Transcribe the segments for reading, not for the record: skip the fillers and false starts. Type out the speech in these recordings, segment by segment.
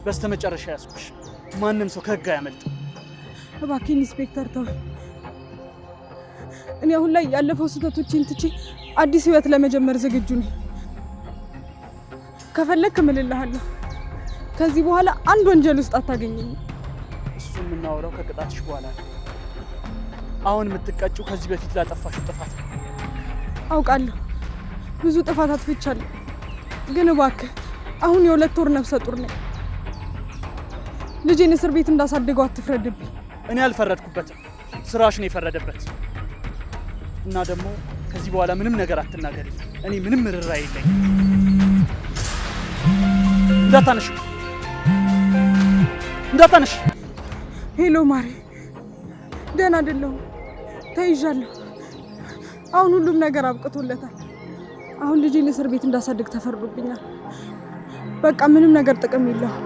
በስተመጨረሻ ያስኩሽ። ማንም ሰው ከህግ አያመልጥም። እባክህ ኢንስፔክተር ተው። እኔ አሁን ላይ ያለፈው ስህተቶችን ትቼ አዲስ ህይወት ለመጀመር ዝግጁ ነኝ። ከፈለክ እምልልሃለሁ ከዚህ በኋላ አንድ ወንጀል ውስጥ አታገኘኝም። እሱ የምናወራው ከቅጣትሽ በኋላ ነው። አሁን የምትቀጭው ከዚህ በፊት ላጠፋሽው ጥፋት ነው። አውቃለሁ ብዙ ጥፋት አጥፍቻለሁ፣ ግን እባክህ አሁን የ2 ወር ነፍሰ ጡር ነኝ። ልጄን እስር ቤት እንዳሳድገው አትፍረድብኝ። እኔ አልፈረድኩበትም፣ ስራሽ ነው የፈረደበት። እና ደግሞ ከዚህ በኋላ ምንም ነገር አትናገሪ። እኔ ምንም ርራ የለኝ። እንዳታነሽ። ሄሎ ማሬ፣ ደህና አይደለሁም፣ ተይዣለሁ። አሁን ሁሉም ነገር አብቅቶለታል። አሁን ልጄን እስር ቤት እንዳሳድግ ተፈርዶብኛል። በቃ ምንም ነገር ጥቅም የለውም።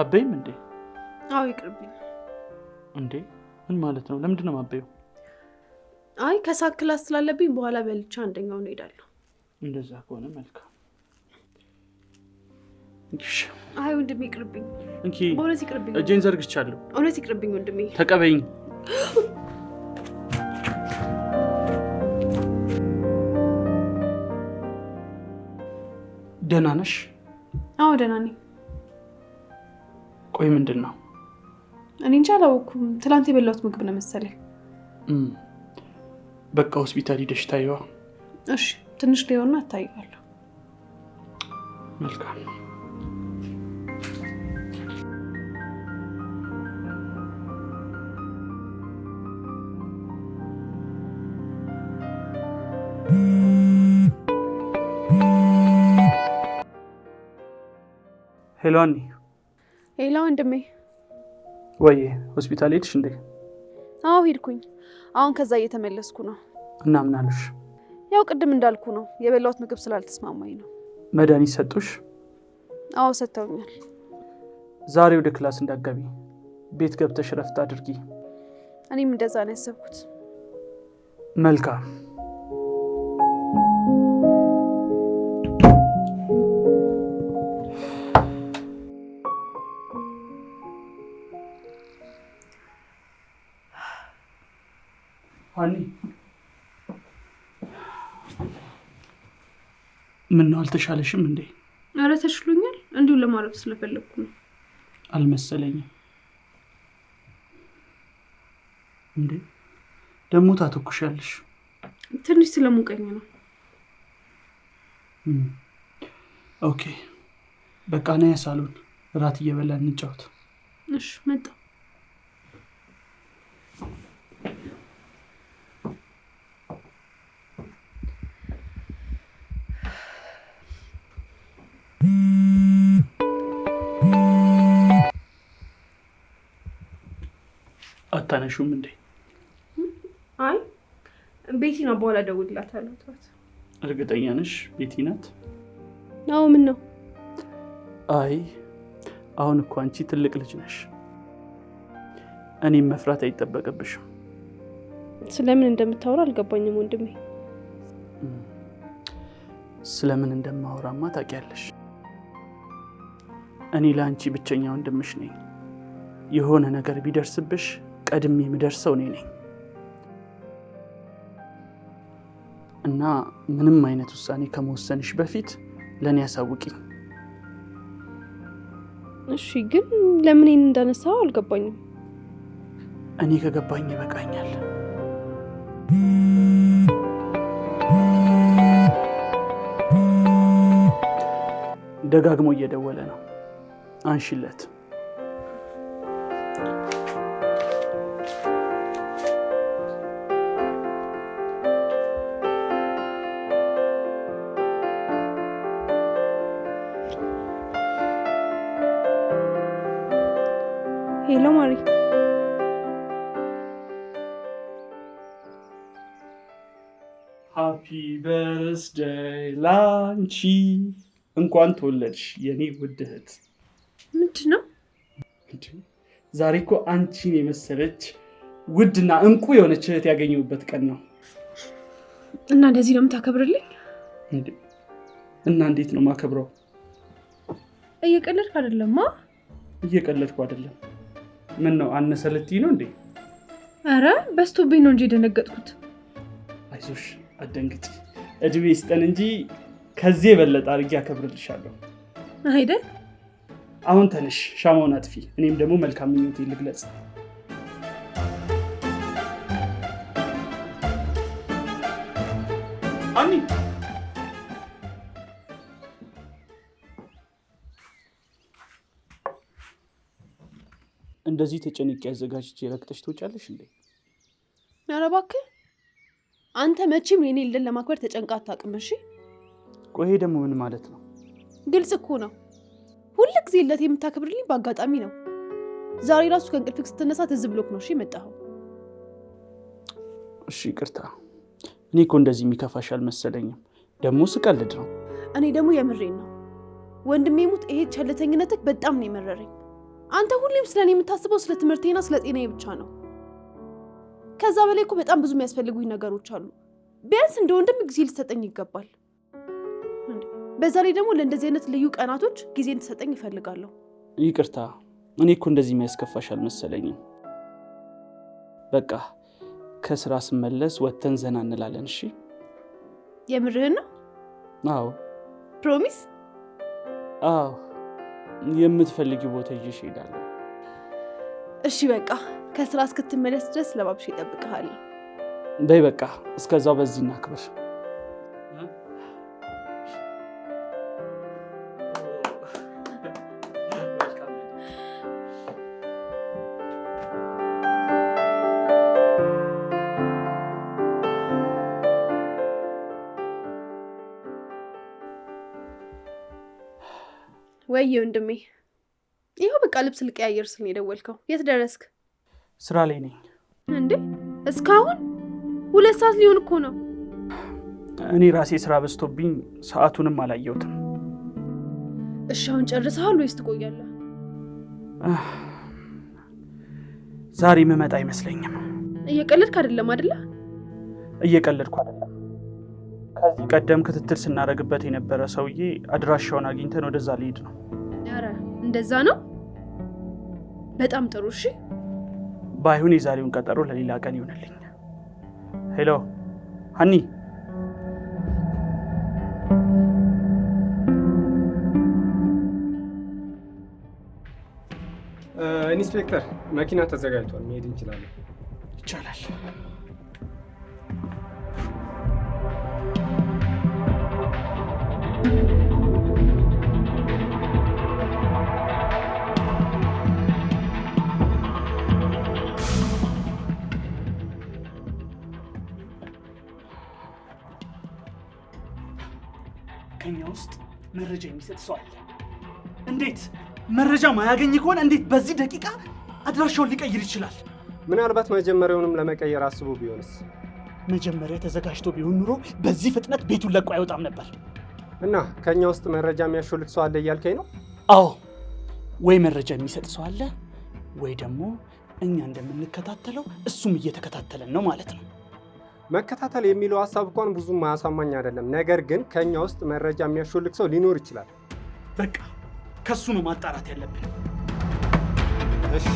አበይም እንዴ? አዎ ይቅርብኝ። እንዴ ምን ማለት ነው? ለምንድን ነው ማበየው? አይ ከሳክ ክላስ ስላለብኝ በኋላ በልቻ አንደኛውን ሄዳለሁ። እንደዛ ከሆነ መልካም። እሺ። አይ ወንድሜ ይቅርብኝ። እንኪ በእውነት ይቅርብኝ። እጄን ዘርግቻለሁ። እውነት ይቅርብኝ ወንድሜ። ተቀበይኝ። ደህና ነሽ? አዎ ደህና ነኝ። ቆይ ምንድን ነው? እኔ እንጃ አላወኩም። ትላንት የበላሁት ምግብ ነው መሰለኝ። በቃ ሆስፒታል ሄደሽ ታይዋ። እሺ ትንሽ ሊሆንና አታይዋለሁ። መልካም። ሄሎ አኒ። ሄሎ ወንድሜ። ወይ ሆስፒታል ሄድሽ እንዴ? አዎ ሄድኩኝ። አሁን ከዛ እየተመለስኩ ነው። እና ምን አሉሽ? ያው ቅድም እንዳልኩ ነው፣ የበላሁት ምግብ ስላልተስማማኝ ነው። መድኃኒት ሰጡሽ? አዎ ሰጥተውኛል። ዛሬ ወደ ክላስ እንዳትገቢ፣ ቤት ገብተሽ ረፍት አድርጊ። እኔም እንደዛ ነው ያሰብኩት። መልካም። አኒ ምን ነው አልተሻለሽም እንዴ? ኧረ ተሽሎኛል። እንዲሁ ለማረፍ ስለፈለኩ ነው። አልመሰለኝም። እንዴ ደሞ ታተኩሻለሽ? ትንሽ ስለሞቀኝ ነው። ኦኬ በቃ ነይ ሳሎን፣ እራት እየበላን እንጫወት። እሺ መጣ። አታነሹም እንዴ? አይ ቤቲ ነው፣ በኋላ እደውልላታለሁ። ተዋት። እርግጠኛ ነሽ ቤቲ ናት? አዎ ምን ነው? አይ አሁን እኮ አንቺ ትልቅ ልጅ ነሽ። እኔም መፍራት አይጠበቅብሽም። ስለምን እንደምታወራ አልገባኝም ወንድሜ። ስለምን እንደማወራማ ታውቂያለሽ። እኔ ለአንቺ ብቸኛ ወንድምሽ ነኝ። የሆነ ነገር ቢደርስብሽ ቀድሜ የምደርሰው እኔ ነኝ። እና ምንም አይነት ውሳኔ ከመወሰንሽ በፊት ለኔ ያሳውቂኝ። እሺ ግን ለምን እኔን እንዳነሳው አልገባኝም። እኔ ከገባኝ ይበቃኛል። ደጋግሞ እየደወለ ነው። አንሺለት። ሄሎ ማሪ። ሃፒ በርዝዴይ ላንቺ። እንኳን ተወለድሽ የኔ ውድ እህት። ምንድን ነው? ዛሬ እኮ አንቺን የመሰለች ውድና እንቁ የሆነች እህት ያገኘሁበት ቀን ነው። እና እንደዚህ ነው የምታከብርልኝ? እና እንዴት ነው ማከብረው? እየቀለድክ አይደለማ? እየቀለድኩ አይደለም። ምን ነው አነሰ ልትይ ነው እንዴ? አረ በስቶብኝ ነው እንጂ የደነገጥኩት። አይዞሽ አትደንግጪ፣ እድሜ ይስጠን እንጂ ከዚህ የበለጠ አድርጌ አከብርልሻለሁ አይደል? አሁን ተነሽ፣ ሻማውን አጥፊ፣ እኔም ደግሞ መልካም ምኞቴን ልግለጽ። አኒ እንደዚህ ተጨንቄ አዘጋጅቼ ረክተሽ ትወጫለሽ እንዴ? ኧረ እባክህ አንተ መቼም የኔ ልደት ለማክበር ተጨንቃ አታውቅም። እሺ ቆይ ደግሞ ምን ማለት ነው? ግልጽ እኮ ነው። ሁሉ ጊዜ ልደት የምታከብርልኝ በአጋጣሚ ነው። ዛሬ ራሱ ከእንቅልፍክ ስትነሳ ትዝ ብሎክ ነው እሺ የመጣኸው። እሺ ይቅርታ። እኔ እኮ እንደዚህ የሚከፋሽ አልመሰለኝም። ደግሞ ስቀልድ ነው። እኔ ደግሞ የምሬን ነው። ወንድሜ ሙት፣ ይሄ ቸልተኝነትክ በጣም ነው የመረረኝ። አንተ ሁሌም ስለኔ የምታስበው ስለ ትምህርቴና ስለ ጤናዬ ብቻ ነው። ከዛ በላይ እኮ በጣም ብዙ የሚያስፈልጉኝ ነገሮች አሉ። ቢያንስ እንደ ወንድም ጊዜ ልትሰጠኝ ይገባል። በዛ ላይ ደግሞ ለእንደዚህ አይነት ልዩ ቀናቶች ጊዜ እንድትሰጠኝ እፈልጋለሁ። ይቅርታ። እኔ እኮ እንደዚህ የሚያስከፋሽ አልመሰለኝም። በቃ ከስራ ስመለስ ወተን ዘና እንላለን። እሺ የምርህን ነው? አዎ። ፕሮሚስ? አዎ። የምትፈልጊው ቦታ ይዤሽ እሄዳለሁ። እሺ በቃ ከስራ እስክትመለስ ድረስ ለባብሽ እጠብቅሃለሁ። በይ በቃ እስከዛው በዚህ እናክብር። ወይ ወንድሜ፣ ይኸው በቃ ልብስ ልቀያየር ስል ነው የደወልከው። የት ደረስክ? ስራ ላይ ነኝ። እንዴ እስካሁን 2 ሰዓት ሊሆን እኮ ነው። እኔ ራሴ ስራ በዝቶብኝ ሰዓቱንም አላየሁትም። እሺ አሁን ጨርሰሃል ወይስ ትቆያለህ? ዛሬ መመጣ አይመስለኝም። እየቀለድክ አይደለም አይደለ? እየቀለድኩ አይደለም። ከዚህ ቀደም ክትትል ስናደርግበት የነበረ ሰውዬ አድራሻውን አግኝተን ወደዛ ልሄድ ነው። ኧረ እንደዛ ነው? በጣም ጥሩ። እሺ ባይሆን የዛሬውን ቀጠሮ ለሌላ ቀን ይሆንልኝ። ሄሎ ሀኒ። ኢንስፔክተር መኪና ተዘጋጅቷል፣ መሄድ እንችላለን። ይቻላል። ከኛ ውስጥ መረጃ የሚሰጥ ሰው አለ። እንዴት መረጃ ማያገኝ ከሆነ እንዴት በዚህ ደቂቃ አድራሻውን ሊቀይር ይችላል? ምናልባት መጀመሪያውንም ለመቀየር አስቦ ቢሆንስ? መጀመሪያ ተዘጋጅቶ ቢሆን ኑሮ በዚህ ፍጥነት ቤቱን ለቆ አይወጣም ነበር። እና ከኛ ውስጥ መረጃ የሚያሾልክ ሰው አለ እያልከኝ ነው? አዎ፣ ወይ መረጃ የሚሰጥ ሰው አለ፣ ወይ ደግሞ እኛ እንደምንከታተለው እሱም እየተከታተለን ነው ማለት ነው። መከታተል የሚለው ሀሳብ እንኳን ብዙም ማያሳማኝ አይደለም። ነገር ግን ከኛ ውስጥ መረጃ የሚያሾልክ ሰው ሊኖር ይችላል። በቃ ከሱ ነው ማጣራት ያለብን። እሺ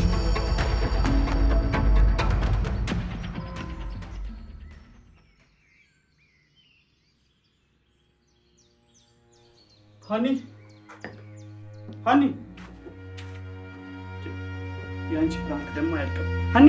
ሀኒ ሀኒ፣ የአንቺ ፕራንክ ደግሞ አያልቅም። ሀኒ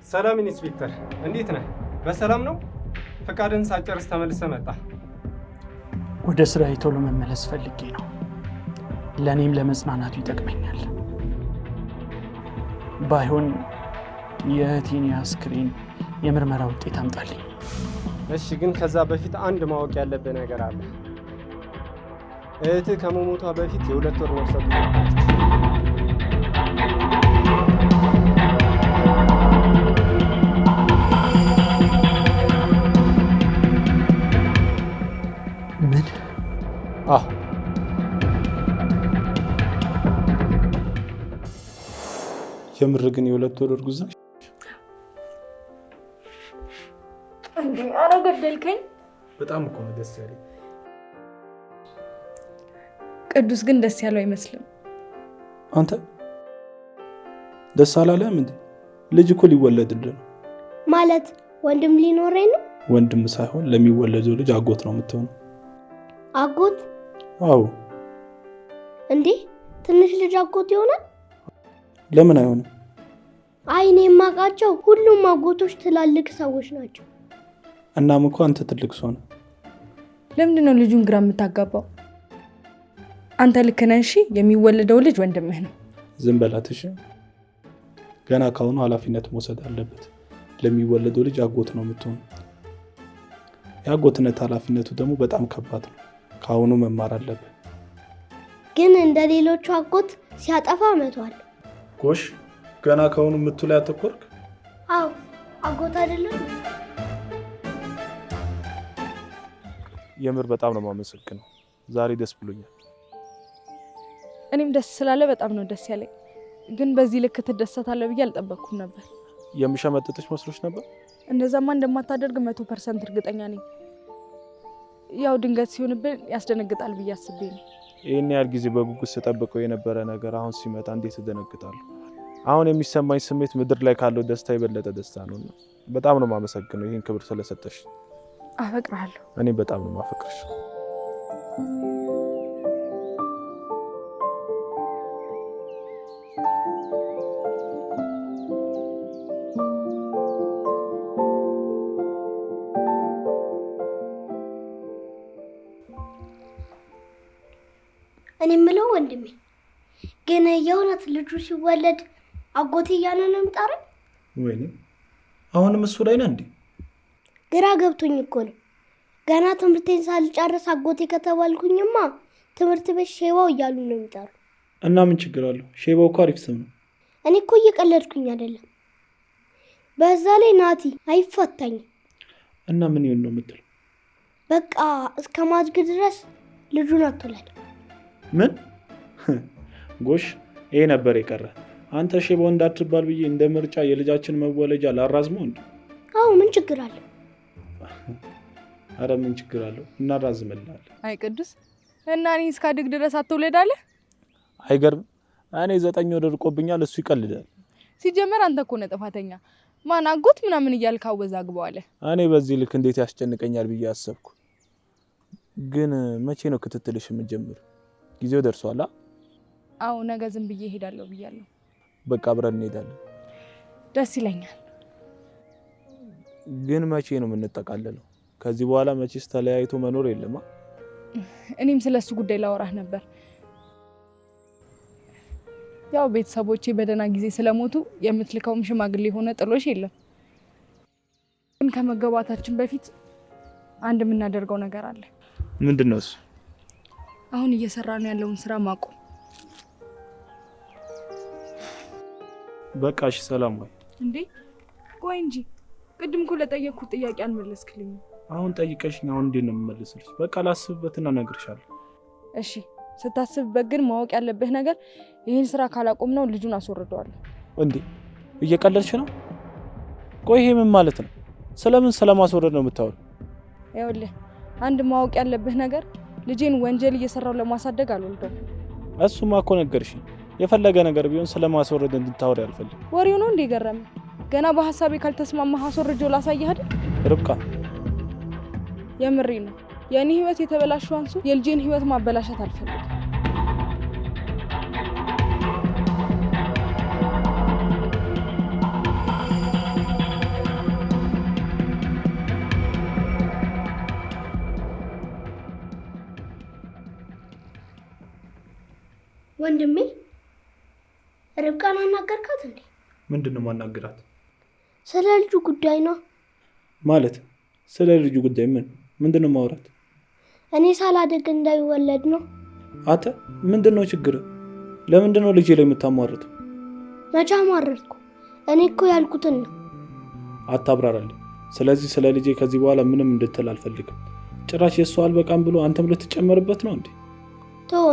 ሰላም ኢንስፔክተር፣ እንዴት ነህ? በሰላም ነው? ፈቃድን ሳጨርስ ተመልሰህ መጣ። ወደ ስራዬ ቶሎ መመለስ ፈልጌ ነው። ለእኔም ለመጽናናቱ ይጠቅመኛል። ባይሆን የእህቴን የአስክሬን የምርመራ ውጤት አምጣልኝ። እሺ፣ ግን ከዛ በፊት አንድ ማወቅ ያለብህ ነገር አለ። እህትህ ከመሞቷ በፊት የ2 ወር ነፍሰ ጡር ነበረች። ምን? አዎ። የምር ግን የ2 ወር እርጉዝ ነሽ? እንዴ! ኧረ ገደልከኝ። በጣም እኮ ነው ደስ ያለኝ። ቅዱስ ግን ደስ ያለው አይመስልም። አንተ ደስ አላለህም እንዴ? ልጅ እኮ ሊወለድልህ ነው። ማለት ወንድም ሊኖረኝ ነው? ወንድም ሳይሆን ለሚወለደው ልጅ አጎት ነው የምትሆነው። አጎት? አዎ። እንዴ ትንሽ ልጅ አጎት ይሆናል? ለምን አይሆንም? አይ እኔ የማውቃቸው ሁሉም አጎቶች ትላልቅ ሰዎች ናቸው። እናም እኮ አንተ ትልቅ ሰው ነህ። ለምንድን ነው ልጁን ግራ የምታጋባው? አንተ ልክ ነህ። እሺ የሚወለደው ልጅ ወንድምህ ነው። ዝም በላት እሺ። ገና ካሁኑ ኃላፊነት መውሰድ አለበት። ለሚወለደው ልጅ አጎት ነው የምትሆነው። የአጎትነት ኃላፊነቱ ደግሞ በጣም ከባድ ነው። ካሁኑ መማር አለብህ። ግን እንደ ሌሎቹ አጎት ሲያጠፋ መቷል። ጎሽ፣ ገና ካሁኑ ምቱ ላይ አተኮርክ። አዎ አጎት አይደለም። የምር በጣም ነው የማመሰግነው። ዛሬ ደስ ብሎኛል። እኔም ደስ ስላለ በጣም ነው ደስ ያለኝ። ግን በዚህ ልክ ትደሰታለህ ብዬ አልጠበቅኩም ነበር። የምሸመጥጥሽ መስሎሽ ነበር? እንደዛማ እንደማታደርግ 100% እርግጠኛ ነኝ። ያው ድንገት ሲሆንብን ያስደነግጣል ብዬ አስቤ ነው። ይህን ያህል ጊዜ በጉጉት ስጠብቀው የነበረ ነገር አሁን ሲመጣ እንዴት እደነግጣለሁ። አሁን የሚሰማኝ ስሜት ምድር ላይ ካለው ደስታ የበለጠ ደስታ ነው። በጣም ነው የማመሰግነው ይህን ክብር ስለሰጠሽ። አፈቅርሃለሁ። እኔ በጣም ነው የማፈቅርሽ። እኔ የምለው ወንድሜ ግን የእውነት ልጁ ሲወለድ አጎቴ እያለ ነው የምጠራኝ? ወይኔ አሁንም እሱ ላይ ነህ እንዴ? ግራ ገብቶኝ እኮ ነው። ገና ትምህርቴን ሳልጨርስ አጎቴ ከተባልኩኝማ ትምህርት ቤት ሼባው እያሉ ነው የሚጠሩ። እና ምን ችግር አለው? ሼባው እኮ አሪፍ ስም ነው። እኔ እኮ እየቀለድኩኝ አይደለም። በዛ ላይ ናቲ አይፈታኝም። እና ምን ይሁን ነው የምትለው? በቃ እስከ ማድግ ድረስ ልጁን አትውለድ። ምን? ጎሽ ይሄ ነበር የቀረ። አንተ ሼባው እንዳትባል ብዬ እንደ ምርጫ የልጃችን መወለጃ ላራዝመው እንዴ? አዎ ምን ችግር አለው? አረ ምን ችግር አለው? እናራዝምልሃለን። አይ ቅዱስ፣ እና እኔ እስካድግ ድረስ አትውለዳለህ? አይገርም? እኔ 9 ወር ርቆብኛል፣ እሱ ይቀልዳል። ሲጀመር አንተ እኮ ነህ ጥፋተኛ። ማን አጎት ምናምን እያልክ አወዛግበዋለህ። እኔ በዚህ ልክ እንዴት ያስጨንቀኛል ብዬ አሰብኩ። ግን መቼ ነው ክትትልሽ የምትጀምር? ጊዜው ደርሷል። አዎ ነገ ዝም ብዬ እሄዳለሁ ብያለሁ። በቃ አብረን እንሄዳለን። ደስ ይለኛል። ግን መቼ ነው የምንጠቃለለው? ከዚህ በኋላ መቼስ ተለያይቶ መኖር የለማ። እኔም ስለሱ ጉዳይ ላወራህ ነበር። ያው ቤተሰቦቼ በደህና ጊዜ ስለሞቱ የምትልከውም ሽማግሌ ሆነ ጥሎሽ የለም። ግን ከመገባታችን በፊት አንድ የምናደርገው ነገር አለ። ምንድነው እሱ? አሁን እየሰራ ነው ያለውን ስራ ማቆም። በቃ እሺ ሰላም ወይ? እንዴ ቆይ እንጂ ቅድም እኮ ለጠየቅኩት ጥያቄ አልመለስክልኝም። አሁን ጠይቀሽኝ አሁን እንዴት ነው የምመልስልሽ? በቃ ላስብበትና እነግርሻለሁ። እሺ ስታስብበት ግን ማወቅ ያለብህ ነገር ይህን ስራ ካላቆም ነው ልጁን አስወርደዋለሁ። እንዴ እየቀለድሽ ነው? ቆይ ይሄ ምን ማለት ነው? ስለምን ስለማስወረድ ነው የምታወሪው? ይኸውልህ አንድ ማወቅ ያለብህ ነገር ልጄን ወንጀል እየሰራው ለማሳደግ አልወልደውም። እሱማ እኮ ነገርሽኝ። የፈለገ ነገር ቢሆን ስለማስወረድ እንድታወሪ አልፈልግም። ወሬው ነው እንዴ ገረመ? ገና በሐሳቤ ካልተስማማህ አስወርጄው ላሳይህ አይደል? ርብቃ የምሬ ነው። የኔ ህይወት የተበላሸው አንሱ የልጄን ህይወት ማበላሸት አልፈልግም። ወንድሜ ርብቃን አናገርካት እንዴ? ምንድነው ማናገራት? ስለ ልጁ ጉዳይ ነው። ማለት ስለ ልጁ ጉዳይ ምንድነው ማውራት? እኔ ሳላደግ እንዳይወለድ ነው። አተ ምንድነው ችግር? ለምንድነው ልጄ ላይ የምታሟርተው? መቼ አሟረትኩ? እኔ እኮ ያልኩትን ነው። አታብራራልኝ። ስለዚህ ስለ ልጄ ከዚህ በኋላ ምንም እንድትል አልፈልግም። ጭራሽ የሷ አልበቃም ብሎ አንተም ልትጨመርበት ነው እንዴ?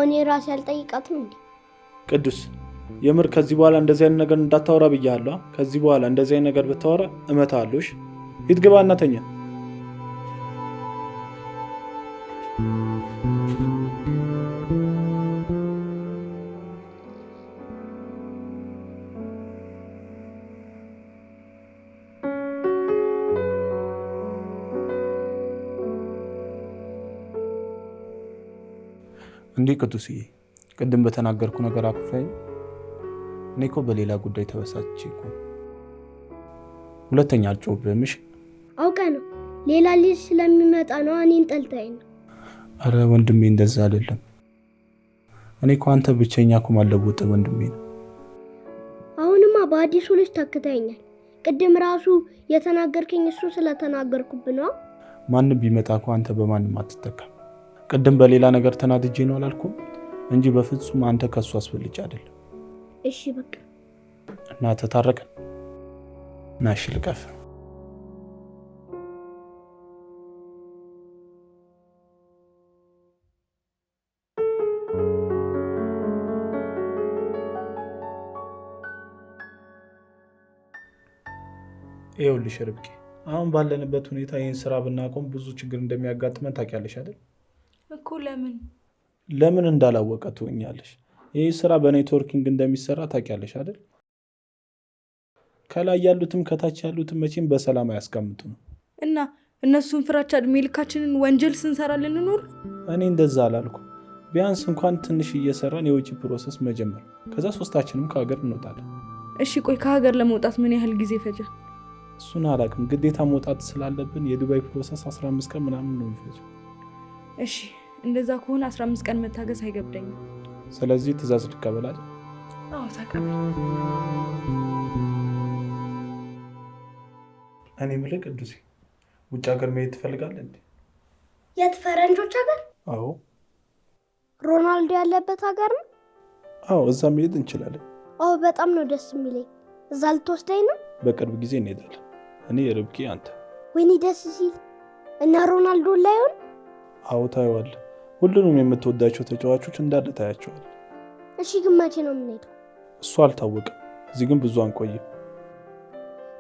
እኔ ራሴ አልጠይቃትም እንዴ? ቅዱስ የምር ከዚህ በኋላ እንደዚህ አይነት ነገር እንዳታወራ ብያለሁ። ከዚህ በኋላ እንደዚህ አይነት ነገር ብታወራ እመታለሁ። እሺ ሂድ ግባ እና ተኛ። እንዴ ቅዱስዬ፣ ቅድም በተናገርኩ ነገር አኩርፈኝ። እኔ እኮ በሌላ ጉዳይ ተበሳጭቼ እኮ ሁለተኛ አልጮህብህም። እሺ አውቀ ነው ሌላ ልጅ ስለሚመጣ ነው እኔን ጠልተኸኝ ነው። አረ ወንድሜ እንደዛ አይደለም። እኔ እኮ አንተ ብቸኛ እኮ ማለወጥ ወንድሜ ነው። አሁንማ በአዲሱ ልጅ ተክተኸኛል። ቅድም ራሱ የተናገርከኝ እሱ ስለተናገርኩብህ ነው። ማንም ቢመጣ እኮ አንተ በማንም አትተካም። ቅድም በሌላ ነገር ተናድጄ ነው አላልኩም እንጂ በፍጹም አንተ ከሱ አስፈልጭ አይደለም። እሺ በቃ እና ተታረቀን። ናሽ ልቀፍ። ይኸውልሽ ርብቃ፣ አሁን ባለንበት ሁኔታ ይህን ስራ ብናቆም ብዙ ችግር እንደሚያጋጥመን ታውቂያለሽ አይደል? እኮ ለምን እንዳላወቀ ትሆኛለሽ። ይህ ስራ በኔትወርኪንግ እንደሚሰራ ታውቂያለሽ አይደል? ከላይ ያሉትም ከታች ያሉትም መቼም በሰላም አያስቀምጡ ነው እና እነሱን ፍራቻ እድሜ ልካችንን ወንጀል ስንሰራ ልንኖር? እኔ እንደዛ አላልኩ። ቢያንስ እንኳን ትንሽ እየሰራን የውጭ ፕሮሰስ መጀመር፣ ከዛ ሶስታችንም ከሀገር እንወጣለን። እሺ ቆይ ከሀገር ለመውጣት ምን ያህል ጊዜ ፈጀ? እሱን አላውቅም። ግዴታ መውጣት ስላለብን የዱባይ ፕሮሰስ 15 ቀን ምናምን ነው የሚፈጀው። እሺ እንደዛ ከሆነ 15 ቀን መታገስ አይገብደኝም። ስለዚህ ትእዛዝ ልቀበል? አዎ ተቀበል። እኔ የምልህ ቅዱሴ፣ ውጭ ሀገር መሄድ ትፈልጋለህ እንዴ? የት? ፈረንጆች ሀገር? አዎ። ሮናልዶ ያለበት ሀገር ነው? አዎ፣ እዛ መሄድ እንችላለን። አዎ በጣም ነው ደስ የሚለኝ። እዛ ልትወስደኝ ነው? በቅርብ ጊዜ እንሄዳለን። እኔ ርብቃ፣ አንተ። ወይኔ ደስ ሲል። እና ሮናልዶ ላይሆን? አዎ ታየዋለህ። ሁሉንም የምትወዳቸው ተጫዋቾች እንዳለ ታያቸዋለህ። እሺ ግን መቼ ነው የምንሄደው? እሱ አልታወቀም። እዚህ ግን ብዙ አንቆይም።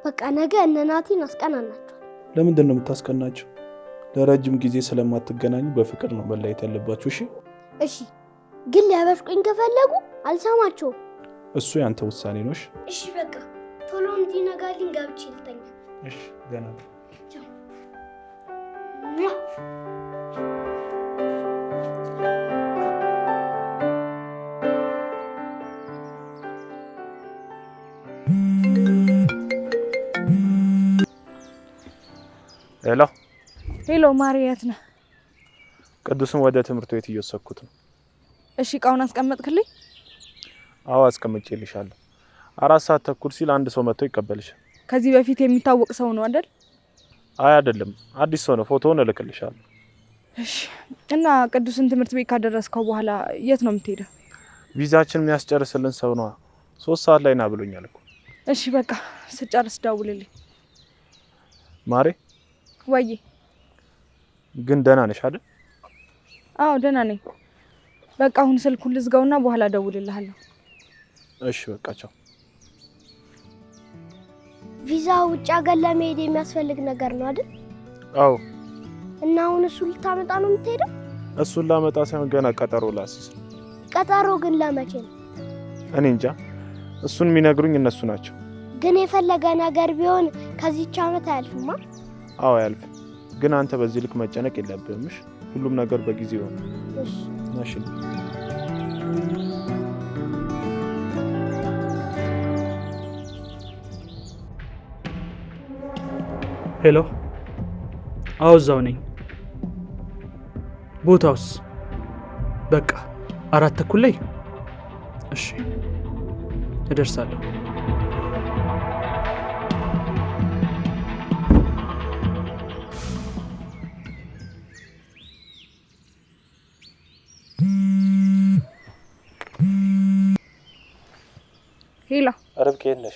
በቃ ነገ እነ ናቲን አስቀናናቸው። ለምንድን ነው የምታስቀናቸው? ለረጅም ጊዜ ስለማትገናኙ በፍቅር ነው መለየት ያለባችሁ። እሺ እሺ። ግን ሊያበሽቁኝ ከፈለጉ አልሰማቸውም። እሱ ያንተ ውሳኔ ነው። እሺ በቃ ቶሎ እንዲነጋልኝ ገብቼ ልተኛ። እሺ ገና ሄሎ ማሪ፣ የት ነህ? ቅዱስን ወደ ትምህርት ቤት እየወሰድኩት ነው። እሺ እቃውን አስቀመጥክልኝ? አዎ አስቀምጬልሻለሁ። 4 ሰዓት ተኩል ሲል አንድ ሰው መጥቶ ይቀበልሻል። ከዚህ በፊት የሚታወቅ ሰው ነው አይደል? አይ አይደለም፣ አዲስ ሰው ነው። ፎቶውን እልክልሻለሁ። እሺ። እና ቅዱስን ትምህርት ቤት ካደረስከው በኋላ የት ነው የምትሄደው? ቪዛችን የሚያስጨርስልን ሰው ነው። 3 ሰዓት ላይ ና ብሎኛል እኮ። እሺ በቃ ስጨርስ ደውልልኝ። ማሬ ወይ ግን ደህና ነሽ አይደል? አዎ ደህና ነኝ። በቃ አሁን ስልኩን ልዝጋውና በኋላ ደውልልሃለሁ። እሺ በቃ ቻው። ቪዛ ውጭ ሀገር ለመሄድ የሚያስፈልግ ነገር ነው አይደል? አዎ። እና አሁን እሱ ልታመጣ ነው የምትሄደው? እሱን ላመጣ ሳይሆን ገና ቀጠሮ ላስይዝ። ቀጠሮ ግን ለመቼ ነው? እኔ እንጃ። እሱን የሚነግሩኝ እነሱ ናቸው። ግን የፈለገ ነገር ቢሆን ከዚህች ዓመት አያልፍማ። አዎ አያልፍም። ግን አንተ በዚህ ልክ መጨነቅ የለብህም። ሁሉም ነገር በጊዜው ነው። እሺ እሺ። ሄሎ። አዎ እዛው ነኝ። ቦታውስ? በቃ 4 ተኩል ላይ እሺ እደርሳለሁ። ሄላ ርብቃ የት ነሽ?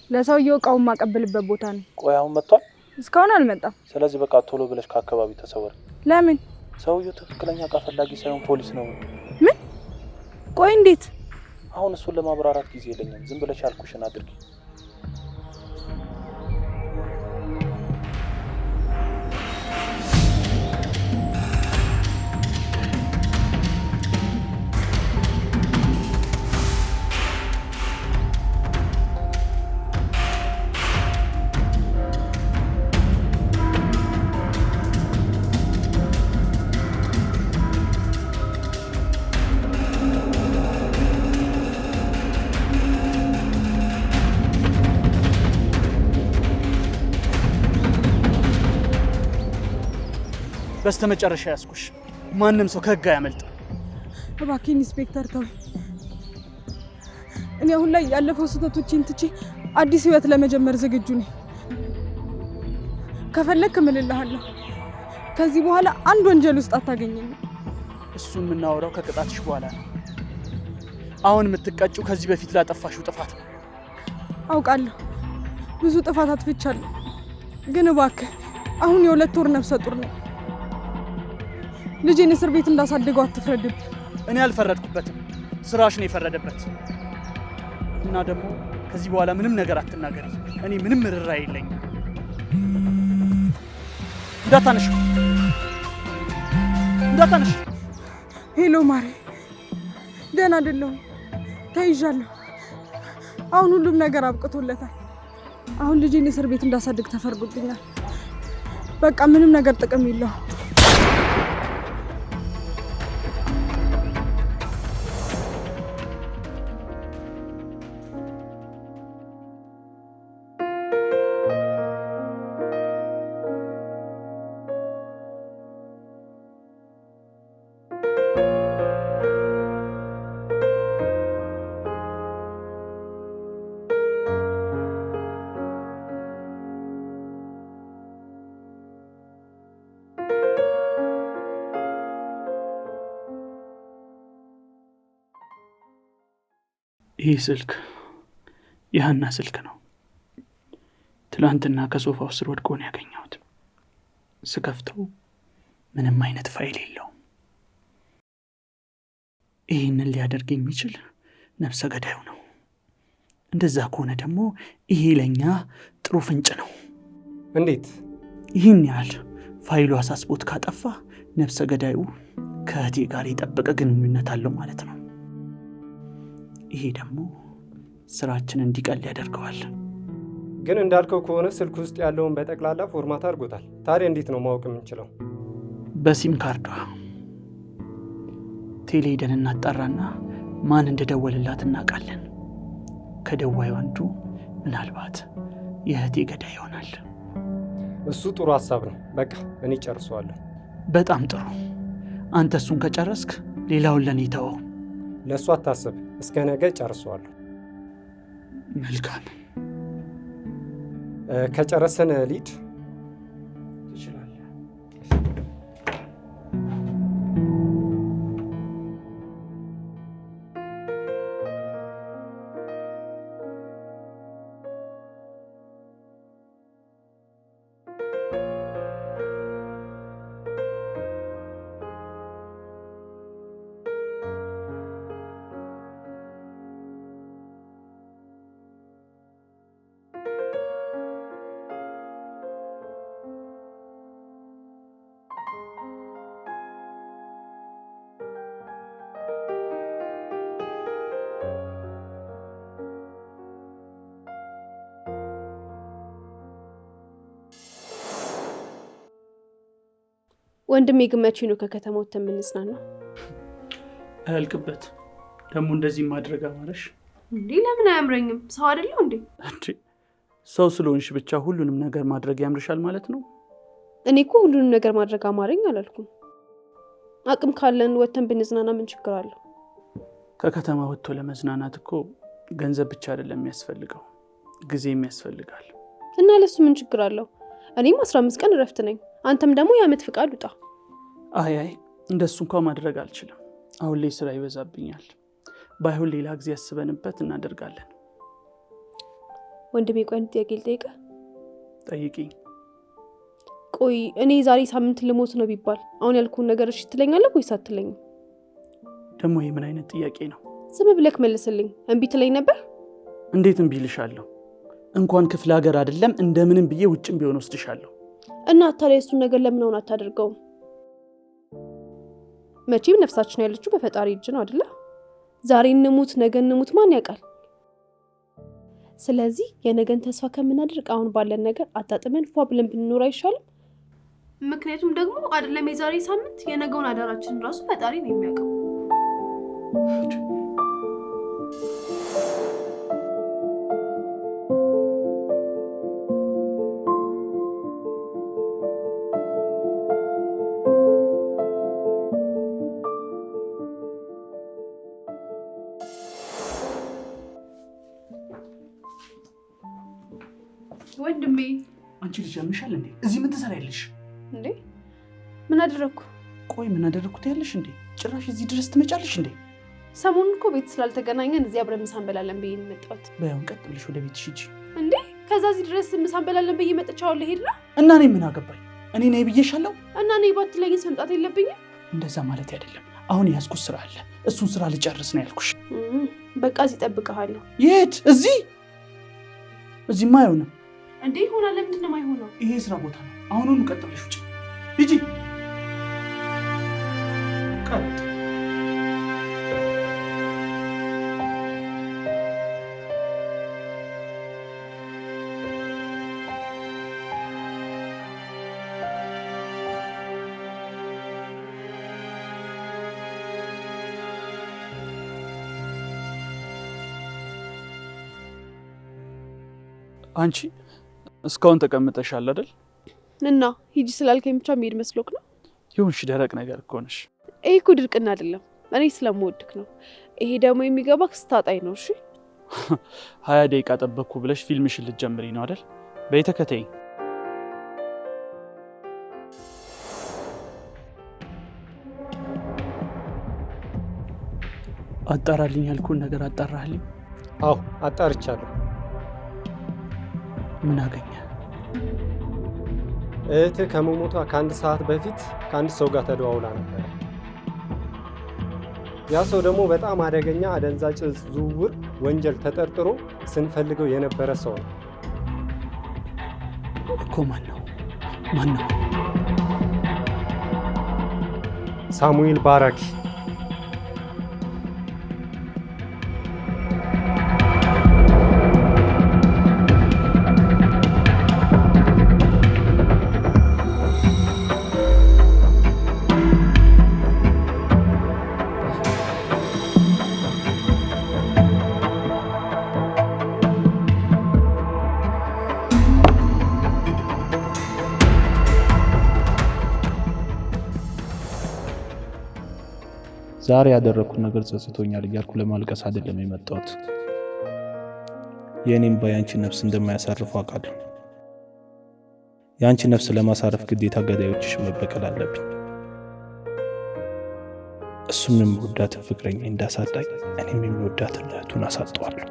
ለሰውየው እቃውን ማቀበልበት ቦታ ነው። ቆይ አሁን መጥቷል? እስካሁን አልመጣም። ስለዚህ በቃ ቶሎ ብለሽ ከአካባቢ ተሰወሪ። ለምን? ሰውየው ትክክለኛ እቃ ፈላጊ ሳይሆን ፖሊስ ነው። ምን? ቆይ እንዴት? አሁን እሱን ለማብራራት ጊዜ የለኝም። ዝም ብለሽ ያልኩሽን አድርጊ። በስተመጨረሻ ያስኩሽ። ማንም ሰው ከህግ አያመልጥ። እባክህ ኢንስፔክተር ተወኝ። እኔ አሁን ላይ ያለፈው ስህተቶችን ትቼ አዲስ ህይወት ለመጀመር ዝግጁ ነኝ። ከፈለክ እምልልሃለሁ፣ ከዚህ በኋላ አንድ ወንጀል ውስጥ አታገኘኝም። እሱን የምናወራው ከቅጣትሽ በኋላ ነው። አሁን የምትቀጭው ከዚህ በፊት ላጠፋሽው ጥፋት ነው። አውቃለሁ፣ ብዙ ጥፋት አጥፍቻለሁ። ግን እባክህ አሁን የ2 ወር ነፍሰ ጡር ነው። ልጄን እስር ቤት እንዳሳደገው አትፍረድብኝ። እኔ አልፈረድኩበትም፣ ስራሽ ነው የፈረደበት። እና ደግሞ ከዚህ በኋላ ምንም ነገር አትናገሪ። እኔ ምንም ርራ የለኝም። እንዳታነሽ እንዳታነሽ። ሄሎ ማሬ፣ ደህና አይደለሁም፣ ተይዣለሁ። አሁን ሁሉም ነገር አብቅቶለታል። አሁን ልጄን እስር ቤት እንዳሳድግ ተፈርዶብኛል። በቃ ምንም ነገር ጥቅም የለውም። ይህ ስልክ የሀና ስልክ ነው። ትላንትና ከሶፋው ስር ወድቆ ነው ያገኘሁት። ስከፍተው ምንም አይነት ፋይል የለውም። ይህንን ሊያደርግ የሚችል ነፍሰ ገዳዩ ነው። እንደዛ ከሆነ ደግሞ ይሄ ለኛ ጥሩ ፍንጭ ነው። እንዴት? ይህን ያህል ፋይሉ አሳስቦት ካጠፋ ነፍሰ ገዳዩ ከእህቴ ጋር የጠበቀ ግንኙነት አለው ማለት ነው። ይሄ ደግሞ ስራችን እንዲቀል ያደርገዋል። ግን እንዳልከው ከሆነ ስልክ ውስጥ ያለውን በጠቅላላ ፎርማት አድርጎታል። ታዲያ እንዴት ነው ማወቅ የምንችለው? በሲም ካርዷ ቴሌ ሄደን እናጣራና ማን እንደደወልላት እናውቃለን። ከደዋዩ አንዱ ምናልባት የእህቴ ገዳይ ይሆናል። እሱ ጥሩ ሀሳብ ነው። በቃ እኔ ጨርሰዋለሁ። በጣም ጥሩ። አንተ እሱን ከጨረስክ ሌላውን ለኔ ተወው። ለእሱ አታስብ፣ እስከ ነገ ጨርሰዋለሁ። መልካም። ከጨረሰን ሊድ ወንድሜ ግን መቼ ነው ከከተማው ተምንጽናና? አልቅበት ደግሞ እንደዚህ ማድረግ አማረሽ እንዴ? ለምን አያምረኝም? ሰው አይደለው እንዴ? ሰው ስለሆንሽ ብቻ ሁሉንም ነገር ማድረግ ያምርሻል ማለት ነው? እኔ እኮ ሁሉንም ነገር ማድረግ አማረኝ አላልኩም። አቅም ካለን ወተን ብንጽናና ምን ችግር አለው? ከከተማ ወጥቶ ለመዝናናት እኮ ገንዘብ ብቻ አይደለም የሚያስፈልገው፣ ጊዜም ያስፈልጋል። እና ለሱ ምን ችግር አለው? እኔም 15 ቀን እረፍት ነኝ፣ አንተም ደግሞ የዓመት ፍቃድ ውጣ። አይ እንደሱ እንኳን ማድረግ አልችልም። አሁን ላይ ስራ ይበዛብኛል። ባይሆን ሌላ ጊዜ ያስበንበት እናደርጋለን። ወንድሜ ቆይ አንድ ጥያቄ ልጠይቅህ። ጠይቂኝ። ቆይ እኔ ዛሬ ሳምንት ልሞት ነው ቢባል አሁን ያልኩህን ነገር እሺ ትለኛለህ ወይስ አትለኝም? ደግሞ ይሄ ምን አይነት ጥያቄ ነው? ዝም ብለህ መልስልኝ። እምቢ ትለኝ ነበር? እንዴት እምቢ ልሻለሁ? እንኳን ክፍለ ሀገር አይደለም እንደምንም ብዬ ውጭም ቢሆን ወስድሻለሁ። እና ታዲያ እሱን ነገር ለምን አሁን አታደርገውም? መቼም ነፍሳችን ያለችው በፈጣሪ እጅ ነው አይደለ? ዛሬ እንሙት ነገ እንሙት ማን ያውቃል? ስለዚህ የነገን ተስፋ ከምናደርግ አሁን ባለን ነገር አጣጥመን ፏ ብለን ብንኖር አይሻልም? ምክንያቱም ደግሞ አይደለም የዛሬ ሳምንት የነገውን አዳራችን ራሱ ፈጣሪ ነው የሚያውቀው። ወንድሜ አንቺ ልጅ ያምሻል እንዴ? እዚህ ምን ትሰሪያለሽ እንዴ? ምን አደረኩ? ቆይ ምን አደረኩት ያለሽ እንዴ? ጭራሽ እዚህ ድረስ ትመጫለሽ እንዴ? ሰሞኑን እኮ ቤት ስላልተገናኘን እዚህ አብረን ምሳ እንበላለን ብዬ ነው የመጣሁት። በያውን ቀጥ ብለሽ ወደ ቤትሽ ሂጂ። እንዴ ከዛ እዚህ ድረስ ምሳ እንበላለን ብዬ መጥቻለሁ። ልሄድ ነው እና እኔ ምን አገባኝ? እኔ ነኝ ብዬሻለሁ። እና እኔ ባትለኝስ መምጣት የለብኝም? እንደዛ ማለት አይደለም። አሁን ያዝኩት ስራ አለ፣ እሱን ስራ ልጨርስ ነው ያልኩሽ። በቃ እዚህ እጠብቅሃለሁ። የት? እዚህማ አይሆንም። እንዴ ይሆናል። ለምንድን ነው የማይሆነው? ይሄ ስራ ቦታ ነው። አሁኑኑ ቀጥ ብለሽ ውጪ ሂጂ። ቀጥ አንቺ እስካሁን ተቀምጠሻል አይደል? እና ሂጂ ስላልከኝ ብቻ መሄድ መስሎክ ነው? ይሁንሽ፣ ደረቅ ነገር እኮ ነሽ። ይሄ እኮ ድርቅና አይደለም፣ እኔ ስለምወድክ ነው። ይሄ ደግሞ የሚገባክ ስታጣኝ ነው። እሺ 20 ደቂቃ ጠበቅኩ ብለሽ ፊልምሽን ልትጀምሪ ነው አይደል? በይ ተከተይኝ። አጣራልኝ ያልኩን ነገር አጣራልኝ? አዎ አጣርቻለሁ። ምን አገኘ? እህትህ ከመሞቷ ከ1 ሰዓት በፊት ከአንድ ሰው ጋር ተደዋውላ ነበር። ያ ሰው ደግሞ በጣም አደገኛ አደንዛዥ ዕፅ ዝውውር ወንጀል ተጠርጥሮ ስንፈልገው የነበረ ሰው ነው እኮ። ማን ነው? ሳሙኤል ባራኪ። ዛሬ ያደረኩት ነገር ጸጽቶኛል እያልኩ ለማልቀስ አይደለም የመጣሁት። የኔም ባያንቺ ነፍስ እንደማያሳርፉ አውቃለሁ። ያንቺ ነፍስ ለማሳረፍ ግዴታ ገዳዮችሽ መበቀል አለብኝ። እሱም የሚወዳትን ፍቅረኛ እንዳሳጣኝ እኔም የሚወዳትን እህቱን አሳጠዋለሁ።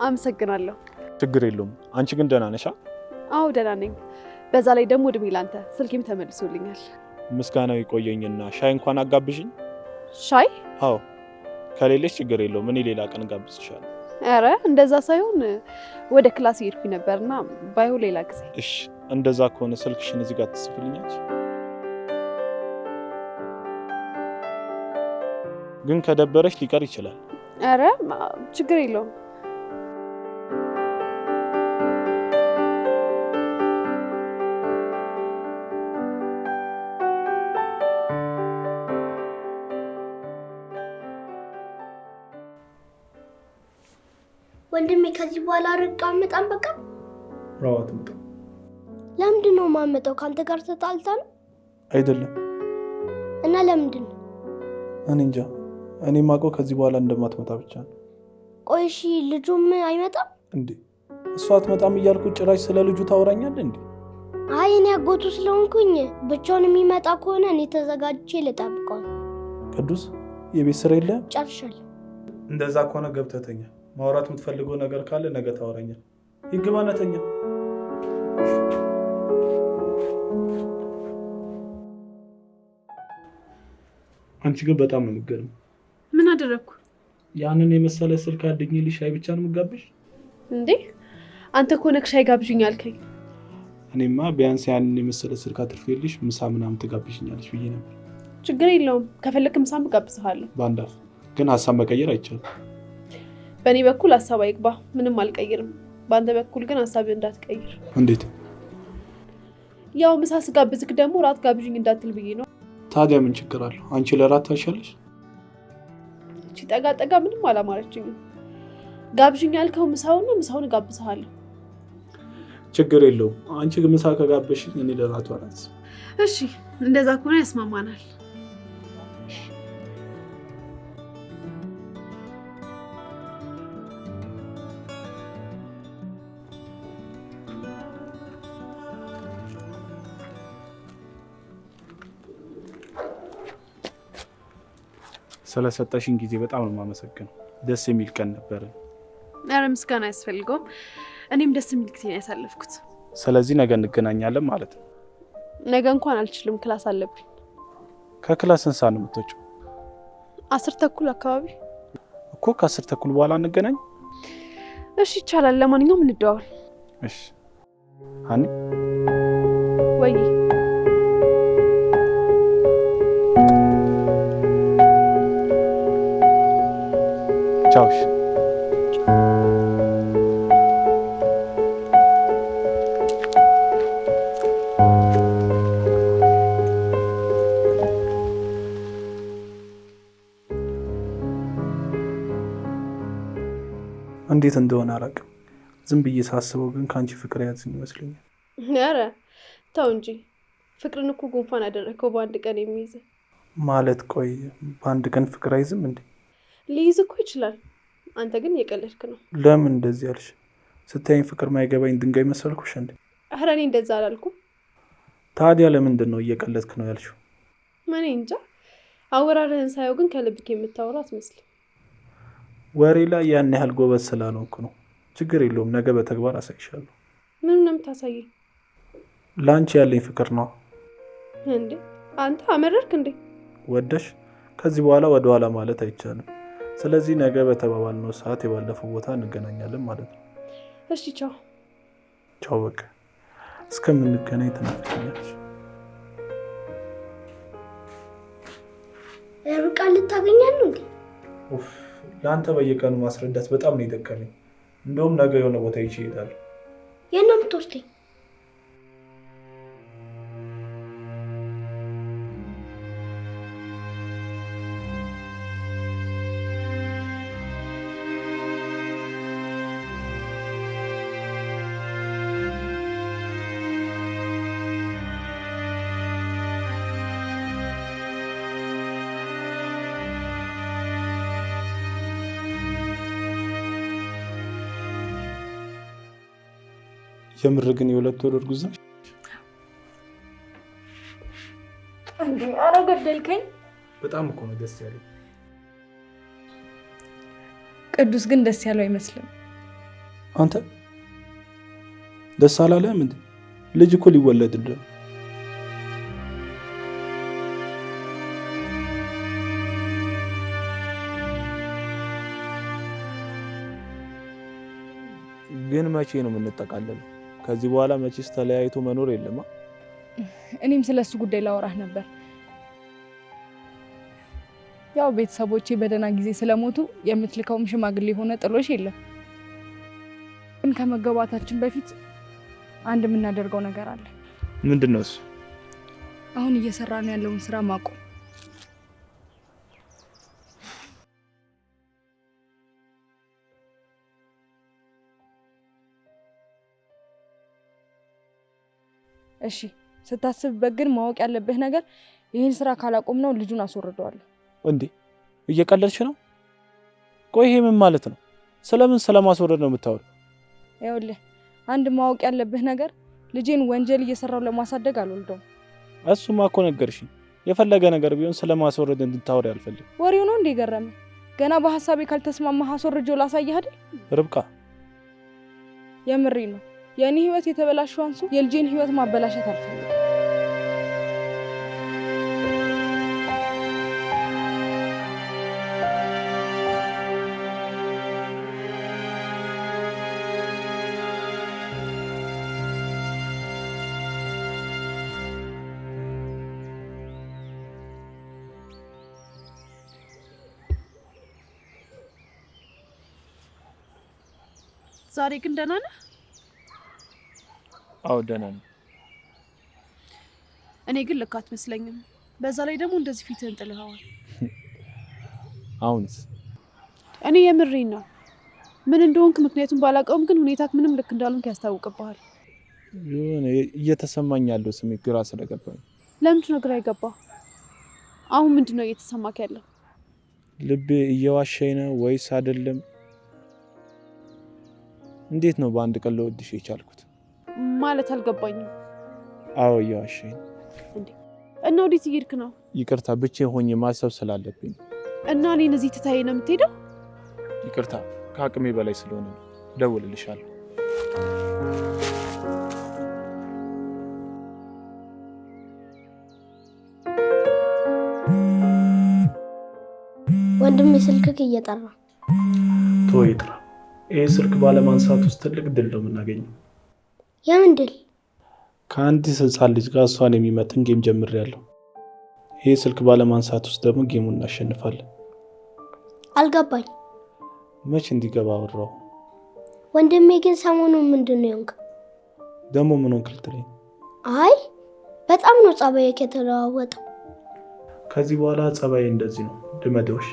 አመሰግናለሁ። ችግር የለውም። አንቺ ግን ደህና ነሽ? አዎ ደህና ነኝ። በዛ ላይ ደግሞ እድሜ ላንተ ስልኬም ተመልሶልኛል። ምስጋናው ይቆየኝና ሻይ እንኳን አጋብዥኝ። ሻይ? አዎ ከሌለሽ ችግር የለውም እኔ ሌላ ቀን ጋብዝሻለሁ። ኧረ እንደዛ ሳይሆን ወደ ክላስ ሄድኩኝ ነበርና ባይሆን ሌላ ጊዜ። እሺ እንደዛ ከሆነ ስልክሽን እዚህ ጋር ትጽፊልኛለሽ? ግን ከደበረሽ ሊቀር ይችላል። ኧረ ችግር የለውም። ወንድሜ ከዚህ በኋላ ርቅ አመጣም በቃ ራዋት መጣ። ለምንድን ነው ማመጣው? ካንተ ጋር ተጣልታ ነው? አይደለም። እና ለምንድን ነው? እኔ እንጃ። እኔ ማውቀው ከዚህ በኋላ እንደማትመጣ ብቻ ነው። ቆይ እሺ ልጁም አይመጣም እንዴ? እሷ አትመጣም እያልኩ ጭራሽ ስለ ልጁ ታወራኛለህ እንዴ? አይ እኔ አጎቱ ስለሆንኩኝ ብቻውን የሚመጣ ከሆነ እኔ ተዘጋጅቼ ልጠብቀው። ቅዱስ የቤት ስራ የለም? ጨርሻለሁ። እንደዛ ከሆነ ገብተህ ተኛ። ማውራት የምትፈልገው ነገር ካለ ነገ ታወራኛለህ። ይግባና ተኛ። አንቺ ግን በጣም ነው የምትገርም። ምን አደረግኩ? ያንን የመሰለ ስልክ አድኝልሽ ሻይ ብቻ ነው የምጋብሽ እንዴ? አንተ እኮ ነህ ሻይ ጋብዥኝ አልከኝ። እኔማ ቢያንስ ያንን የመሰለ ስልክ አትርፌልሽ ምሳ ምናምን ትጋብሽኛለሽ ብዬ ነበር። ችግር የለውም ከፈለክ ምሳም እጋብዝሃለሁ። በአንድ አፍ ግን ሀሳብ መቀየር አይቻልም። በእኔ በኩል ሀሳብ አይግባ፣ ምንም አልቀይርም። በአንተ በኩል ግን ሀሳብ እንዳትቀይር። እንዴት? ያው ምሳ ስጋብዝክ ደግሞ ራት ጋብዥኝ እንዳትል ብዬ ነው። ታዲያ ምን ችግር አለው? አንቺ ለራት ታሻለሽ። እቺ ጠጋ ጠጋ ምንም አላማረችኝም። ጋብዥኝ ያልከው ምሳውን ምሳውን እጋብዝሃለሁ። ችግር የለውም። አንቺ ግን ምሳ ከጋበሽኝ እኔ ለራቱ አላስ። እሺ እንደዛ ከሆነ ያስማማናል። ስለሰጠሽኝ ጊዜ በጣም ነው የማመሰግነው። ደስ የሚል ቀን ነበር። ኧረ ምስጋና አያስፈልገውም። እኔም ደስ የሚል ጊዜ ነው ያሳለፍኩት። ስለዚህ ነገ እንገናኛለን ማለት ነው? ነገ እንኳን አልችልም፣ ክላስ አለብኝ። ከክላስ ስንት ሰዓት ነው የምትወጪው? 10 ተኩል አካባቢ እኮ። ከ10 ተኩል በኋላ እንገናኝ? እሺ ይቻላል። ለማንኛውም እንደዋወል። እሺ ሀኒ። ወይ ቻው። እንዴት እንደሆነ አላውቅም። ዝም ብዬ ሳስበው ግን ከአንቺ ፍቅር ያዝኝ ይመስለኛል። ኧረ ተው እንጂ። ፍቅርን እኮ ጉንፋን አደረከው በአንድ ቀን የሚይዝ ማለት። ቆይ በአንድ ቀን ፍቅር አይዝም እንዴ? ሊይዝ እኮ ይችላል። አንተ ግን እየቀለድክ ነው። ለምን እንደዚህ ያልሽ? ስታይኝ ፍቅር ማይገባኝ ድንጋይ መሰልኩሽ እንዴ? ኧረ እኔ እንደዛ አላልኩም። ታዲያ ለምንድን ነው እየቀለድክ ነው ያልሽው? እኔ እንጃ። አወራርህን ሳየው ግን ከልብክ የምታወራ አትመስልም። ወሬ ላይ ያን ያህል ጎበዝ ስላልሆንኩ ነው። ችግር የለውም፣ ነገ በተግባር አሳይሻለሁ። ምን ነው የምታሳየኝ? ለአንቺ ያለኝ ፍቅር ነው። እንዴ አንተ አመረርክ እንዴ? ወደሽ ከዚህ በኋላ ወደ ኋላ ማለት አይቻልም። ስለዚህ ነገ በተባባልነው ሰዓት የባለፈው ቦታ እንገናኛለን ማለት ነው። እሺ ቻው። ቻው። በቃ እስከምንገናኝ ትናፍቀኛለሽ። ሩቃ ልታገኛል ነው እንዴ? ለአንተ በየቀኑ ማስረዳት በጣም ነው የደከመኝ። እንደውም ነገ የሆነ ቦታ ይዤ እሄዳለሁ። የት ነው የምትወስደኝ? የምር ግን የሁለት ወር እርጉዝ ነሽ እንዴ? ኧረ ገደልከኝ። በጣም እኮ ነው ደስ ያለኝ። ቅዱስ ግን ደስ ያለው አይመስልም። አንተ ደስ አላለህም እንዴ? ልጅ እኮ ሊወለድልን። ግን መቼ ነው የምንጠቃለለው? ከዚህ በኋላ መቼስ ተለያይቶ መኖር የለማ። እኔም ስለሱ ጉዳይ ላወራህ ነበር። ያው ቤተሰቦቼ በደህና ጊዜ ስለሞቱ የምትልከውም ሽማግሌ ሆነ ጥሎሽ የለም። ግን ከመገባታችን በፊት አንድ የምናደርገው ነገር አለ። ምንድነው እሱ? አሁን እየሰራን ያለውን ስራ ማቆም። እሺ ስታስብበት ግን ማወቅ ያለብህ ነገር ይህን ስራ ካላቆም ነው ልጁን አስወርደዋለሁ። እንዴ እየቀለድሽ ነው? ቆይ ይሄ ምን ማለት ነው? ስለምን ስለማስወረድ ነው የምታወሪው? ይኸውልህ አንድ ማወቅ ያለብህ ነገር ልጄን ወንጀል እየሰራው ለማሳደግ አልወልደውም። እሱማ እኮ ነገርሽኝ። የፈለገ ነገር ቢሆን ስለማስወረድ እንድታወሪ አልፈልግም። ወሬው ነው እንደ ገረመ። ገና በሐሳቤ ካልተስማማህ አስወርጄው ላሳይህ አይደል? ርብቃ የምሬ ነው። የኔ ህይወት የተበላሸው አንሱ የልጄን ህይወት ማበላሸት አልፈልግም። ዛሬ ግን ደህና ነህ? አዎ ደህና ነኝ። እኔ ግን ልክ አትመስለኝም። በዛ ላይ ደግሞ እንደዚህ ፊትህን ጥለኸዋል። አሁንስ? እኔ የምሬን ነው። ምን እንደሆንክ ምክንያቱም ባላውቀውም ግን ሁኔታክ ምንም ልክ እንዳልሆንክ ያስታውቅብሃል። የሆነ እየተሰማኝ ያለው ስሜት ግራ ስለገባኝ። ለምንድን ነው ግራ የገባህ? አሁን ምንድን ነው እየተሰማክ ያለው? ልቤ እየዋሸኝ ነው ወይስ አይደለም? እንዴት ነው በአንድ ቀን ልወድሽ የቻልኩት? ማለት አልገባኝም። አዎ እየዋሸኝ እንዴ። እና ወዴት እየሄድክ ነው? ይቅርታ ብቻዬን ሆኜ ማሰብ ስላለብኝ። እና እኔን እዚህ ትተኸኝ ነው የምትሄደው? ይቅርታ ከአቅሜ በላይ ስለሆነ ነው። እደውልልሻለሁ። ወንድሜ ስልክክ እየጠራ ተወው ይጥራ። ይሄ ስልክ ባለማንሳት ውስጥ ትልቅ ድል ነው የምናገኘው። የምን ድል? ከአንዲት ሕፃን ልጅ ጋር እሷን የሚመጥን ጌም ጀምሬያለሁ። ይሄ ስልክ ባለማንሳት ውስጥ ደግሞ ጌሙን እናሸንፋለን። አልገባኝ። መች እንዲገባ አወራው? ወንድሜ ግን ሰሞኑን ምንድን ነው የሆንክ? ደግሞ ምን ሆንክ ልትለኝ? አይ በጣም ነው ጸባይክ የተለዋወጠው። ከዚህ በኋላ ጸባይ እንደዚህ ነው። ድመደውሽ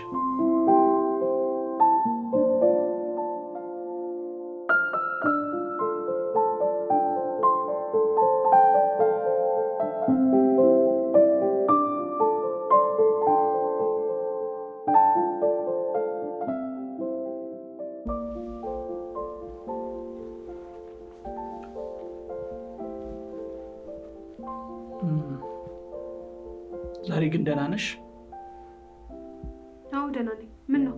ዛሬ ግን ደህና ነሽ? አዎ ደህና ነኝ። ምን ነው?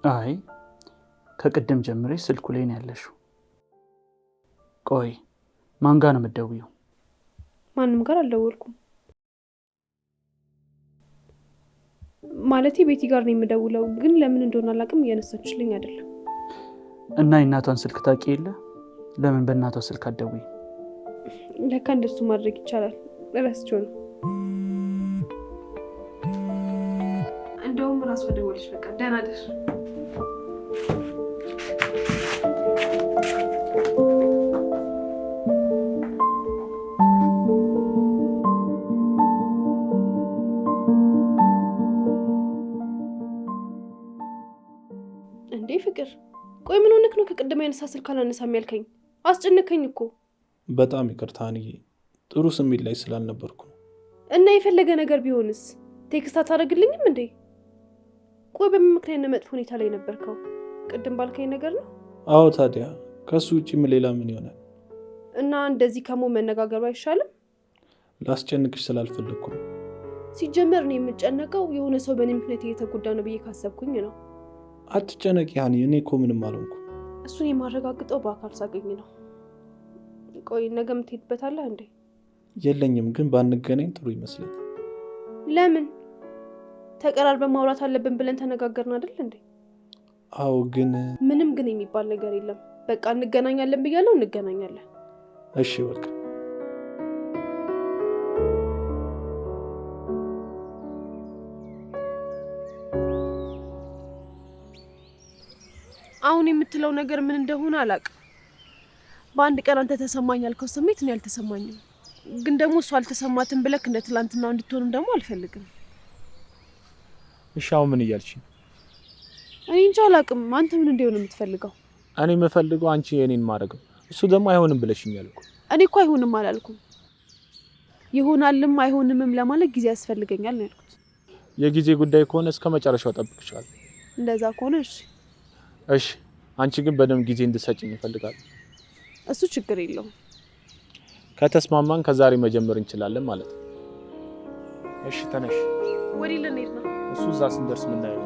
አይ ከቅድም ጀምረሽ ስልኩ ላይ ነው ያለሽው። ቆይ ማን ጋር ነው የምትደውይው? ማንም ጋር አልደወልኩም። ማለቴ ቤቲ ጋር ነው የምደውለው፣ ግን ለምን እንደሆነ አላውቅም እያነሳችልኝ አይደለም። እና የእናቷን ስልክ ታውቂ የለ? ለምን በእናቷ ስልክ አትደውይ? ለካ እንደሱ ማድረግ ይቻላል። እረስቼው ነው። እንደውም ራስ ወደወልሽ። በቃ ደህና ደር። እንዴ ፍቅር፣ ቆይ ምን ሆነክ ነው ከቅድም ያነሳ ስልክ አላነሳም ያልከኝ? አስጨነከኝ እኮ። በጣም ይቅርታ አንዬ፣ ጥሩ ስሜት ላይ ስላልነበርኩ ነው። እና የፈለገ ነገር ቢሆንስ ቴክስት አታደርግልኝም እንዴ? ቆይ በምን ምክንያት ነው መጥፎ ሁኔታ ላይ ነበርከው? ቅድም ባልከኝ ነገር ነው? አዎ ታዲያ ከሱ ውጪ ምን ሌላ ምን ይሆናል? እና እንደዚህ ከሞ መነጋገሩ አይሻልም? ላስጨንቅሽ ስላልፈለግኩ ነው። ሲጀመር ነው የምጨነቀው የሆነ ሰው በእኔ ምክንያት እየተጎዳ ነው ብዬ ካሰብኩኝ ነው። አትጨነቂ ሀኒ፣ እኔ እኮ ምንም አልሆንኩም። እሱን የማረጋግጠው በአካል ሳገኝ ነው። ቆይ ነገ የምትሄድበታለህ እንዴ? የለኝም፣ ግን ባንገናኝ ጥሩ ይመስለኛል። ለምን? ተቀራርበን ማውራት አለብን ብለን ተነጋገርን አይደል እንዴ? አዎ፣ ግን ምንም ግን የሚባል ነገር የለም። በቃ እንገናኛለን ብያለሁ፣ እንገናኛለን። እሺ በቃ። አሁን የምትለው ነገር ምን እንደሆነ አላውቅም። በአንድ ቀን አንተ ተሰማኝ ያልከው ስሜት እኔ አልተሰማኝም። ግን ደግሞ እሱ አልተሰማትም ብለክ እንደ ትላንትናው እንድትሆንም ደግሞ አልፈልግም። እሺ አሁን ምን እያልሽ? እኔ እንጃ አላውቅም። አንተ ምን እንዲሆን የምትፈልገው? እኔ የምፈልገው አንቺ የኔን ማድረግ ነው። እሱ ደግሞ አይሆንም ብለሽኛል እኮ። እኔ እኮ አይሆንም አላልኩም። ይሆናልም አይሆንምም ለማለት ጊዜ ያስፈልገኛል ነው ያልኩት። የጊዜ ጉዳይ ከሆነ እስከ መጨረሻው ጠብቅሻለሁ። እንደዛ ከሆነ እሺ። እሺ፣ አንቺ ግን በደንብ ጊዜ እንድትሰጪኝ እፈልጋለሁ። እሱ ችግር የለውም። ከተስማማን ከዛሬ መጀመር እንችላለን ማለት ነው። እሺ ተነሽ። ወዴት ልንሄድ ነው? እሱ እዛ ስንደርስ ምናየው።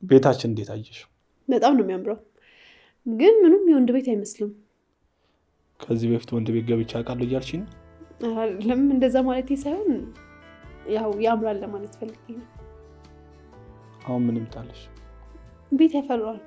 ቤታችን እንዴት አየሽው? በጣም ነው የሚያምረው፣ ግን ምንም የወንድ ቤት አይመስልም። ከዚህ በፊት ወንድ ቤት ገብቼ አውቃለሁ እያልሽኝ ነው? ለምን እንደዛ ማለት ሳይሆን ያው ያምራል ለማለት ፈልጌ ነው። አሁን ምን ይምጣልሽ? ቤት ያፈራል።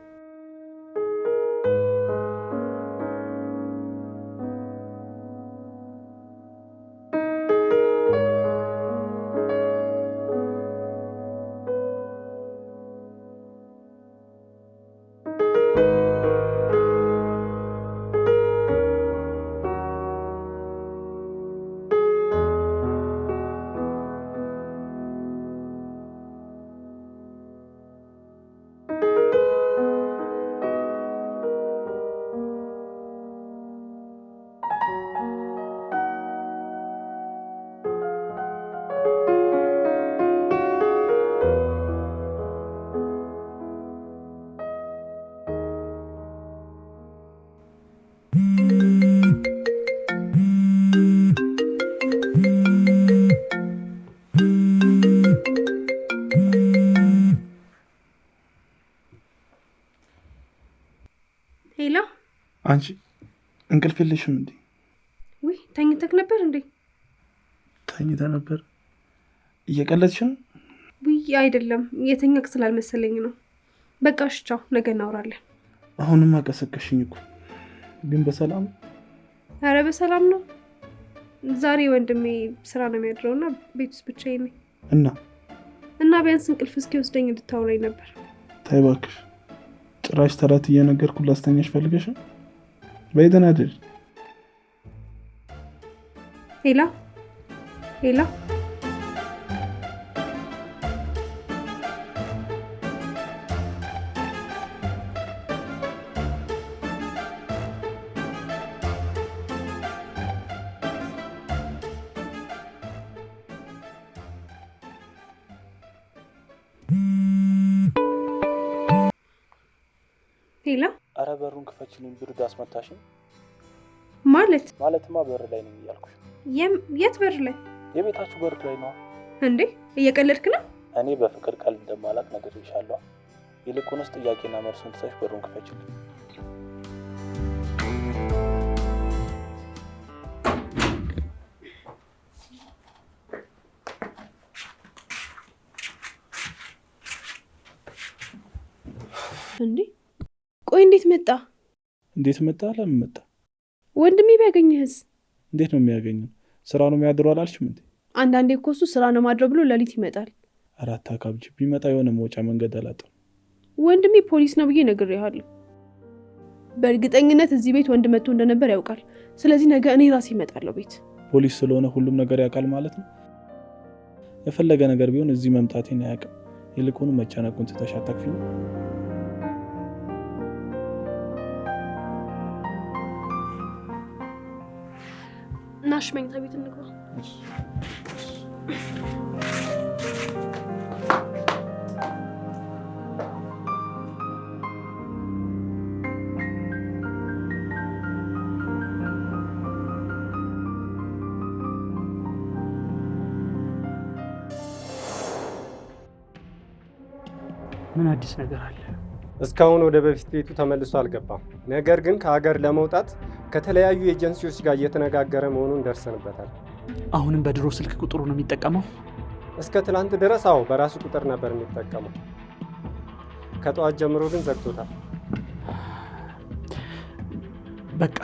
ሄሎ፣ አንቺ እንቅልፍ የለሽም እንዴ? ውይ ተኝተክ ነበር እንዴ? ተኝተ ነበር? እየቀለድሽ ነው? ውይ አይደለም፣ የተኛክ ስላልመሰለኝ ነው። በቃ እሺ ቻው፣ ነገ እናወራለን። አሁንም አቀሰቀሽኝ እኮ። ግን በሰላም? ኧረ በሰላም ነው። ዛሬ ወንድሜ ስራ ነው የሚያድረውና ቤት ውስጥ ብቻዬን ነኝ። እና ቢያንስ እንቅልፍ እስኪወስደኝ እንድታወራኝ ነበር። ተይ እባክሽ፣ ጭራሽ ተረት እየነገርኩ ላስተኛሽ ፈልገሽ? በይተናደድ። ሄላ ሄላ ሄላ። አረ በሩን ክፈችልኝ፣ ብርድ አስመታሽኝ። ማለትማ በር ላይ ነኝ እያልኩሽ። የት በር ላይ? የቤታችሁ በር ላይ ነው። እንዴ እየቀለድክ ነው? እኔ በፍቅር ቀልድ እንደማላቅ ነግሬሻለሁ። ይልቁንስ ጥያቄና መልሱን ትተሽ በሩን ክፈችልኝ። እንዴ ቆይ እንዴት መጣ? እንዴት መጣ? ለምን መጣ? ወንድሜ ቢያገኝህስ? እንዴት ነው የሚያገኘው? ስራ ነው የሚያድረው አላልሽም እንዴ? አንዳንዴ እኮ እሱ ስራ ነው ማድረው ብሎ ሌሊት ይመጣል። አራት አካብጅ ቢመጣ የሆነ መውጫ መንገድ አላጣም። ወንድሜ ፖሊስ ነው ብዬ ነግሬሃለሁ። በእርግጠኝነት እዚህ ቤት ወንድ መጥቶ እንደነበር ያውቃል። ስለዚህ ነገ እኔ ራሴ እመጣለሁ ቤት። ፖሊስ ስለሆነ ሁሉም ነገር ያውቃል ማለት ነው? የፈለገ ነገር ቢሆን እዚህ መምጣቴን አያውቅም። ይልቁኑ መጨነቁን ትተሽ አታክፊኝ። ናሽ መኝታ ቤት እንግባ። ምን አዲስ ነገር አለ? እስካሁን ወደ በፊት ቤቱ ተመልሶ አልገባም። ነገር ግን ከሀገር ለመውጣት ከተለያዩ ኤጀንሲዎች ጋር እየተነጋገረ መሆኑን ደርሰንበታል። አሁንም በድሮ ስልክ ቁጥሩ ነው የሚጠቀመው? እስከ ትላንት ድረስ አዎ፣ በራሱ ቁጥር ነበር የሚጠቀመው። ከጠዋት ጀምሮ ግን ዘግቶታል። በቃ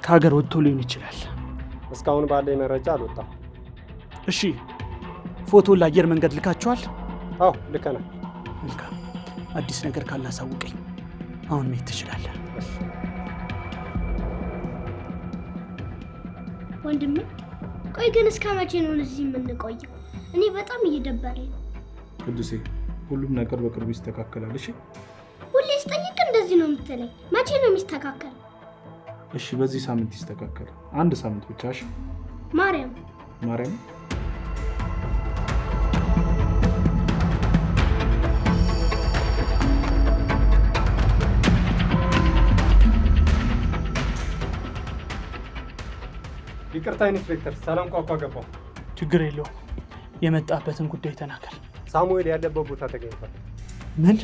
ከሀገር ወጥቶ ሊሆን ይችላል። እስካሁን ባለኝ መረጃ አልወጣም። እሺ፣ ፎቶን ለአየር መንገድ ልካችኋል? አዎ ልከናል። አዲስ ነገር ካላሳውቀኝ አሁን መሄድ ትችላለህ። ወንድሜ ቆይ ግን እስከ መቼ ነው እዚህ የምንቆየው? እኔ በጣም እየደበረኝ ነው። ቅዱሴ ሁሉም ነገር በቅርቡ ይስተካከላል። እሺ ሁሌ ስጠይቅ እንደዚህ ነው የምትለኝ። መቼ ነው የሚስተካከል? እሺ በዚህ ሳምንት ይስተካከላል። አንድ ሳምንት ብቻ። እሺ ማርያም ይቅርታ ኢንስፔክተር፣ ሰላም ቋቋ ገባው። ችግር የለውም። የመጣበትን ጉዳይ ተናገር። ሳሙኤል ያለበት ቦታ ተገኝቷል። ምን?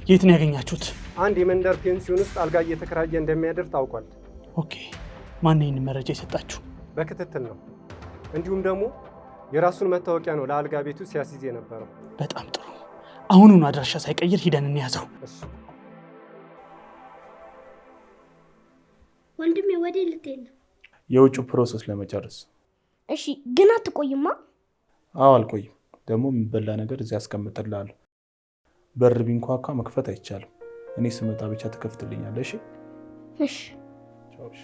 የት ነው ያገኛችሁት? አንድ የመንደር ፔንሲዮን ውስጥ አልጋ እየተከራየ እንደሚያደር ታውቋል። ኦኬ። ማን ነው ይህን መረጃ የሰጣችሁ? በክትትል ነው። እንዲሁም ደግሞ የራሱን መታወቂያ ነው ለአልጋ ቤቱ ሲያስይዝ የነበረው። በጣም ጥሩ። አሁኑን አድራሻ ሳይቀይር ሂደን እንያዘው። እሱ ወንድሜ ወዴ ልትሄድ ነው? የውጭ ፕሮሰስ ለመጨረስ። እሺ ግን አትቆይማ? አዎ አልቆይም። ደግሞ የሚበላ ነገር እዚህ አስቀምጥልሃለሁ። በር ቢንኳኳ መክፈት አይቻልም። እኔ ስመጣ ብቻ ትከፍትልኛለህ። እሺ? እሺ። ቻው። እሺ።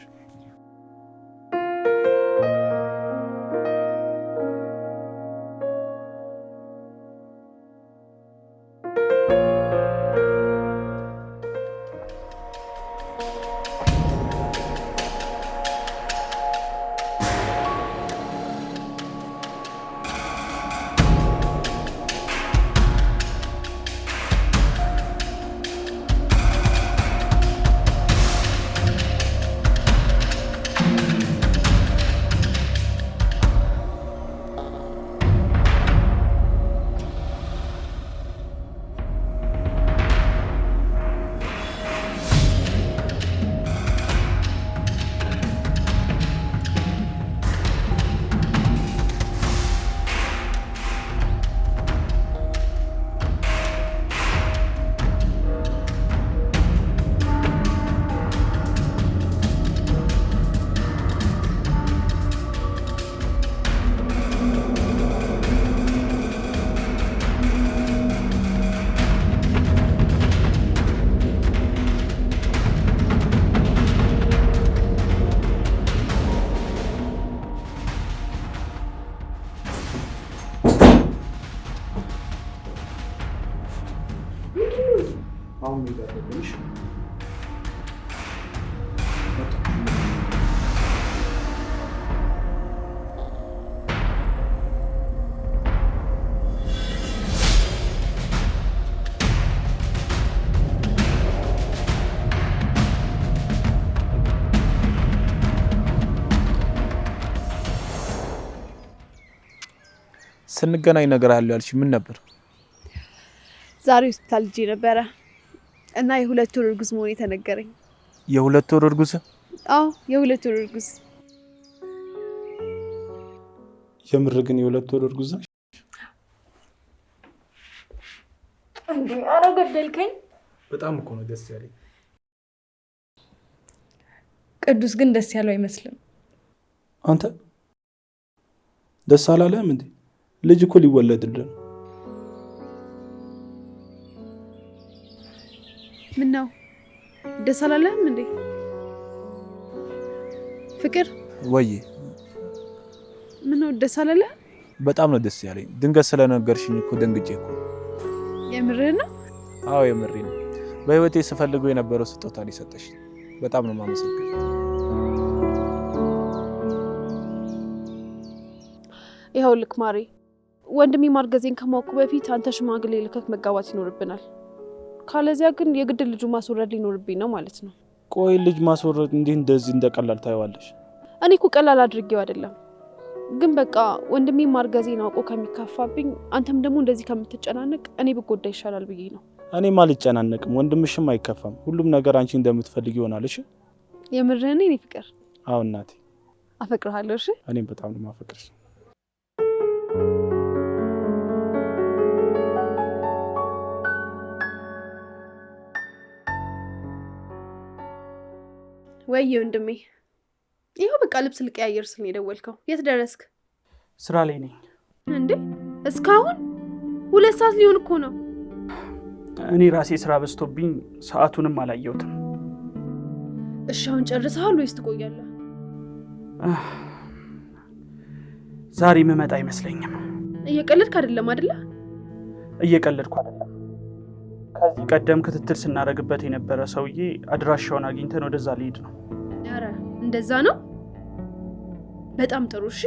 ስንገናኝ ነገር አለ ያልሽ ምን ነበር? ዛሬ ሆስፒታል ሄጄ ነበረ እና የ2 ወር እርጉዝ መሆኔ ተነገረኝ። የ2 ወር እርጉዝ? አዎ የ2 ወር እርጉዝ። የምር ግን የ2 ወር እርጉዝ ነሽ? እንዴ ኧረ ገደልከኝ። በጣም እኮ ነው ደስ ያለኝ። ቅዱስ ግን ደስ ያለው አይመስልም። አንተ ደስ አላለህም እንዴ? ልጅ እኮ ሊወለድልህ ነው። ምን ነው ደስ አላለህም እንዴ? ፍቅር ወይ ምን ነው ደስ አላለህም? በጣም ነው ደስ ያለኝ። ድንገት ስለነገርሽኝ እኮ ደንግጬ እኮ። የምርህን ነው? አዎ የምሬን ነው። በህይወቴ ስፈልገው የነበረው ስጦታ ሊሰጠሽ በጣም ነው የማመሰግነው። ይኸውልህ ማሬ፣ ወንድሜ ማርገዜን ከማወቁ በፊት አንተ ሽማግሌ ልከክ መጋባት ይኖርብናል። ካለዚያ ግን የግድ ልጁ ማስወረድ ሊኖርብኝ ነው ማለት ነው። ቆይ ልጅ ማስወረድ እንዴት እንደዚህ እንደቀላል ታይዋለሽ? እኔ እኮ ቀላል አድርጌው አይደለም፣ ግን በቃ ወንድሜ ማርገዜን አውቆ ከሚካፋብኝ አንተም ደግሞ እንደዚህ ከምትጨናነቅ እኔ ብጎዳ ይሻላል ብዬ ነው። እኔም አልጨናነቅም፣ ወንድምሽም አይከፋም። ሁሉም ነገር አንቺ እንደምትፈልጊ ይሆናል። እሺ? የምርህን? እኔ ፍቅር? አዎ እናቴ፣ አፈቅርሃለሁ። እሺ? እኔም በጣም ነው የማፈቅርሽ። ወይ ወንድሜ፣ ይኸው በቃ ልብስ ልቀያየር ስል ነው የደወልከው። የት ደረስክ? ስራ ላይ ነኝ። እንዴ እስካሁን 2 ሰዓት ሊሆን እኮ ነው። እኔ ራሴ ስራ በዝቶብኝ ሰዓቱንም አላየሁትም። እሺ አሁን ጨርሰሃል ወይስ ትቆያለህ? ዛሬ የምመጣ አይመስለኝም። እየቀለድክ አይደለም አይደለ? እየቀለድኩ አይደለም። ከዚህ ቀደም ክትትል ስናደርግበት የነበረ ሰውዬ አድራሻውን አግኝተን ወደዛ ልሄድ ነው። ኧረ እንደዛ ነው? በጣም ጥሩ። እሺ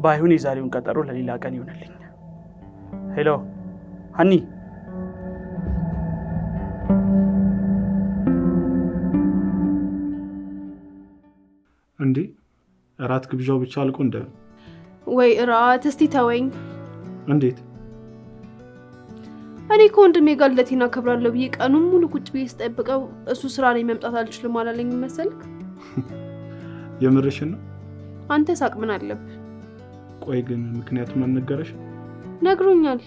ባይሆን የዛሬውን ቀጠሮ ለሌላ ቀን ይሆንልኝ። ሄሎ ሀኒ። እንዴ እራት ግብዣው ብቻ አልቆ እንደ ወይ እራት? እስቲ ተወኝ። እንዴት? እኔ ከወንድሜ ጋር ልደቴን አከብራለሁ ብዬ ቀኑን ሙሉ ቁጭ ብዬ ስጠብቀው እሱ ስራ ላይ መምጣት አልችልም አላለኝ መሰልክ? የምርሽን ነው? አንተ ሳቅ ምን አለብህ? ቆይ ግን ምክንያቱም አልነገረሽ? ነግሮኛል።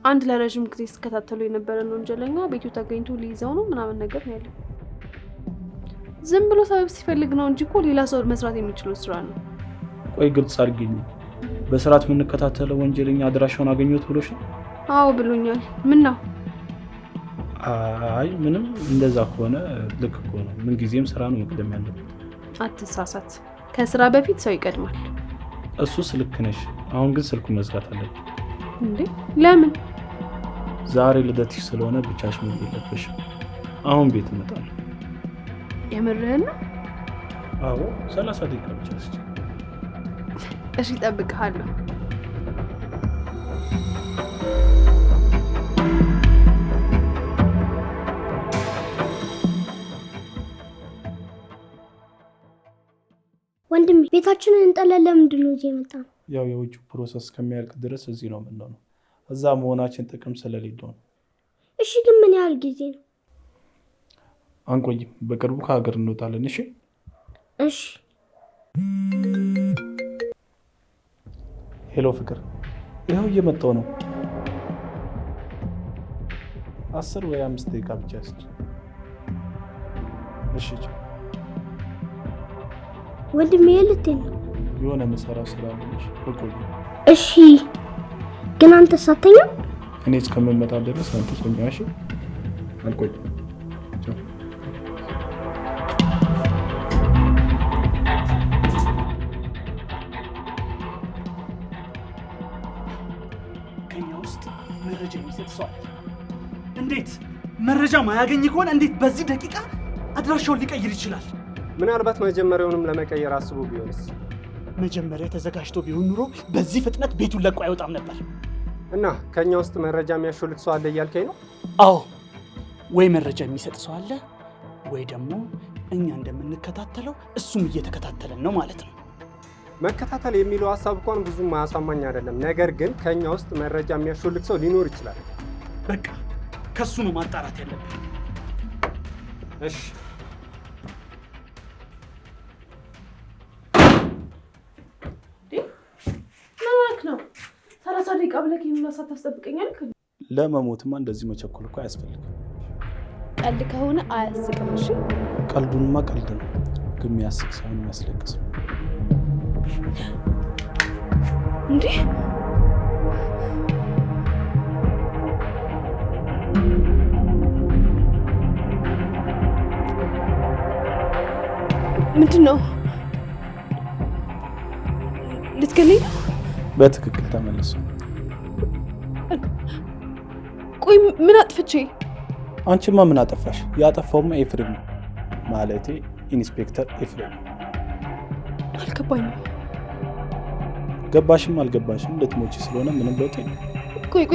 አንድ ለረጅም ጊዜ ስከታተሉ የነበረን ወንጀለኛ ቤቱ ተገኝቶ ሊይዘው ነው ምናምን ነገር ነው ያለው። ዝም ብሎ ሰበብ ሲፈልግ ነው እንጂ እኮ ሌላ ሰው መስራት የሚችለው ስራ ነው። ቆይ ግልጽ አድርጊኝ። በስርዓት የምንከታተለው ወንጀለኛ አድራሻውን አገኘሁት ብሎሽ ነው? አዎ ብሎኛል። ምን ነው? አይ ምንም። እንደዛ ከሆነ ልክ ከሆነ ምን ጊዜም ስራ ነው መቅደም ያለበት። አትሳሳት። ከስራ በፊት ሰው ይቀድማል። እሱስ ልክ ነሽ። አሁን ግን ስልኩን መዝጋት አለብን። እንዴ ለምን? ዛሬ ልደትሽ ስለሆነ ብቻሽ ምን ይለበሽ? አሁን ቤት እመጣለሁ። የምርህን ነው? አዎ 30 ደቂቃ ብቻ እስኪ። እሺ እጠብቅሃለሁ። ወንድሜ ቤታችንን እንጠላለን። ለምንድን ነው እዚህ የመጣነው? ያው የውጭ ፕሮሰስ ከሚያልቅ ድረስ እዚህ ነው የምንሆነው። እዛ መሆናችን ጥቅም ስለሌለው ነው። እሺ ግን ምን ያህል ጊዜ ነው? አንቆይም። በቅርቡ ከሀገር እንወጣለን። እሺ እሺ። ሄሎ ፍቅር፣ ይኸው እየመጣሁ ነው። 10 ወይ 5 ደቂቃ ብቻ እስኪ። እሺ ወንድሜ ልትሄድ ነው? የሆነ የምሰራው ስራ አለሽ። ቆይ እሺ። ግን አንተ ሳተኛ? እኔ እስከምመጣ ድረስ አንተ ተኛ። እሺ አልቆይም። ከኛ ውስጥ መረጃ የሚሰጥ ሰው አለ። እንዴት መረጃ ማያገኝ ከሆነ እንዴት በዚህ ደቂቃ አድራሻውን ሊቀይር ይችላል? ምናልባት መጀመሪያውንም ለመቀየር አስቦ ቢሆንስ? መጀመሪያ ተዘጋጅቶ ቢሆን ኑሮ በዚህ ፍጥነት ቤቱን ለቆ አይወጣም ነበር። እና ከኛ ውስጥ መረጃ የሚያሾልክ ሰው አለ እያልከኝ ነው? አዎ፣ ወይ መረጃ የሚሰጥ ሰው አለ፣ ወይ ደግሞ እኛ እንደምንከታተለው እሱም እየተከታተለን ነው ማለት ነው። መከታተል የሚለው ሀሳብ እንኳን ብዙም ማያሳማኝ አይደለም። ነገር ግን ከኛ ውስጥ መረጃ የሚያሾልክ ሰው ሊኖር ይችላል። በቃ ከሱ ነው ማጣራት ያለብን። እሺ ነው 30 ደቂቃ ብለህ ይሄን ሰዓት ታስጠብቀኛለህ? ለመሞትማ እንደዚህ መቸኮል እኮ አያስፈልግም። ቀልድ ከሆነ አያስቅም። እሺ ቀልዱንማ ቀልድ ነው፣ ግን የሚያስቅ ሳይሆን የሚያስለቅስ ነው። እንዴ ምንድን ነው? ልትገለኝ ነው? በትክክል ተመለሱ። ቆይ ምን አጥፍቼ? አንቺማ ምን አጠፋሽ? ያጠፋውማ ኤፍሬም ነው፣ ማለቴ ኢንስፔክተር ኤፍሬም። አልገባኝም። ገባሽም አልገባሽም ልትሞቺ ስለሆነ ምንም ለውጥ የለም። ቆይ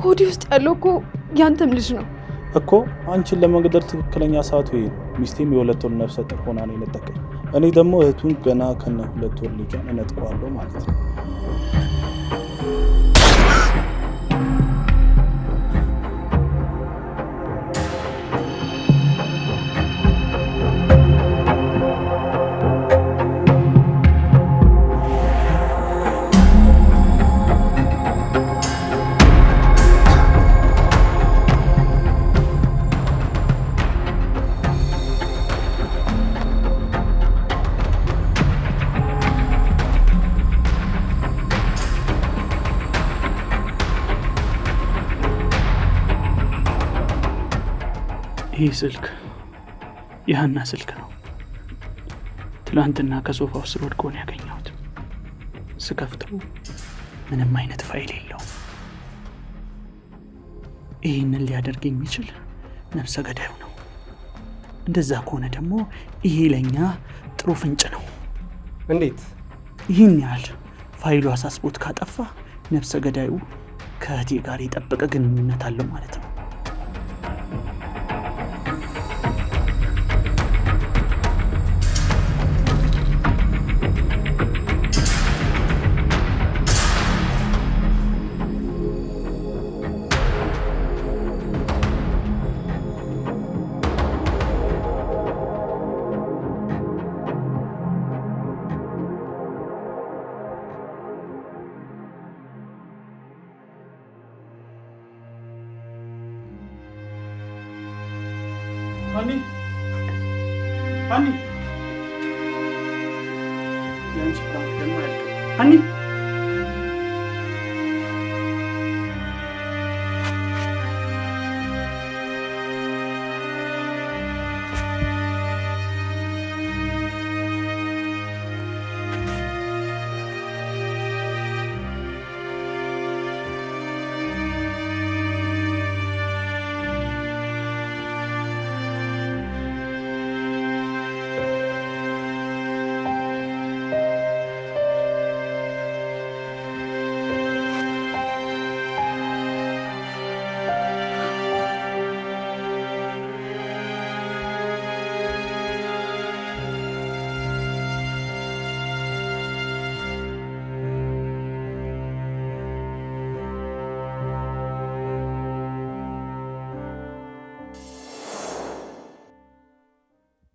ሆዴ ውስጥ ያለው እኮ ያንተም ልጅ ነው እኮ። አንቺን ለመግደል ትክክለኛ ሰዓቱ ይሄ ነው። ሚስቴም የ2 ወር ነፍሰ ጡር ሆና ነው የነጠቀኝ። እኔ ደግሞ እህቱን ገና ከነ 2 ወር ልጇን እነጥቀዋለሁ ማለት ነው። ይህ ስልክ የሀና ስልክ ነው። ትላንትና ከሶፋው ስር ወድቆ ነው ያገኘሁት። ስከፍተው ምንም አይነት ፋይል የለውም። ይህንን ሊያደርግ የሚችል ነፍሰ ገዳዩ ነው። እንደዛ ከሆነ ደግሞ ይሄ ለኛ ጥሩ ፍንጭ ነው። እንዴት? ይህን ያህል ፋይሉ አሳስቦት ካጠፋ ነፍሰ ገዳዩ ከእህቴ ጋር የጠበቀ ግንኙነት አለው ማለት ነው። ሀኒ ሀኒ ያንቺ ፕራንክ ደግሞ አያልቅም። ሀኒ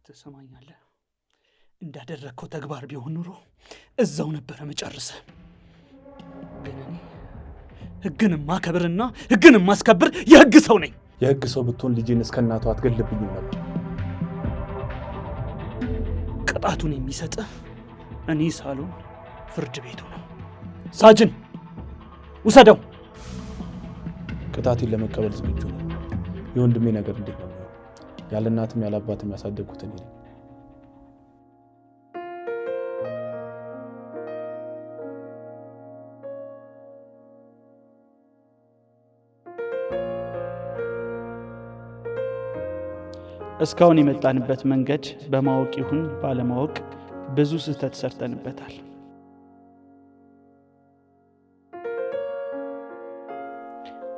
ትሰማኛለህ? እንዳደረግከው ተግባር ቢሆን ኑሮ እዛው ነበረ መጨረሰ። ግን እኔ ህግን ማከብርና ህግን ማስከብር የህግ ሰው ነኝ። የህግ ሰው ብትሆን ልጄን እስከ እናቷ አትገልብኝም ነበር። ቅጣቱን የሚሰጥ እኔ ሳሎን ፍርድ ቤቱ ነው። ሳጅን ውሰደው። ቅጣቴን ለመቀበል ዝግጁ ነው። የወንድሜ ነገር እንዴት ነው? ያለ እናትም ያለ አባትም ያሳደግኩት እኔ ነኝ። እስካሁን የመጣንበት መንገድ በማወቅ ይሁን ባለማወቅ ብዙ ስህተት ሰርተንበታል።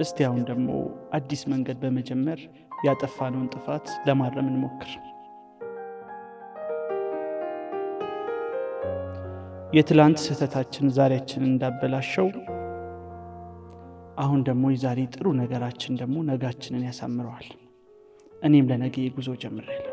እስቲ አሁን ደግሞ አዲስ መንገድ በመጀመር ያጠፋነውን ጥፋት ለማረም እንሞክር። የትላንት ስህተታችን ዛሬያችንን እንዳበላሸው አሁን ደግሞ የዛሬ ጥሩ ነገራችን ደግሞ ነጋችንን ያሳምረዋል። እኔም ለነገ ጉዞ ጀምሬያለሁ።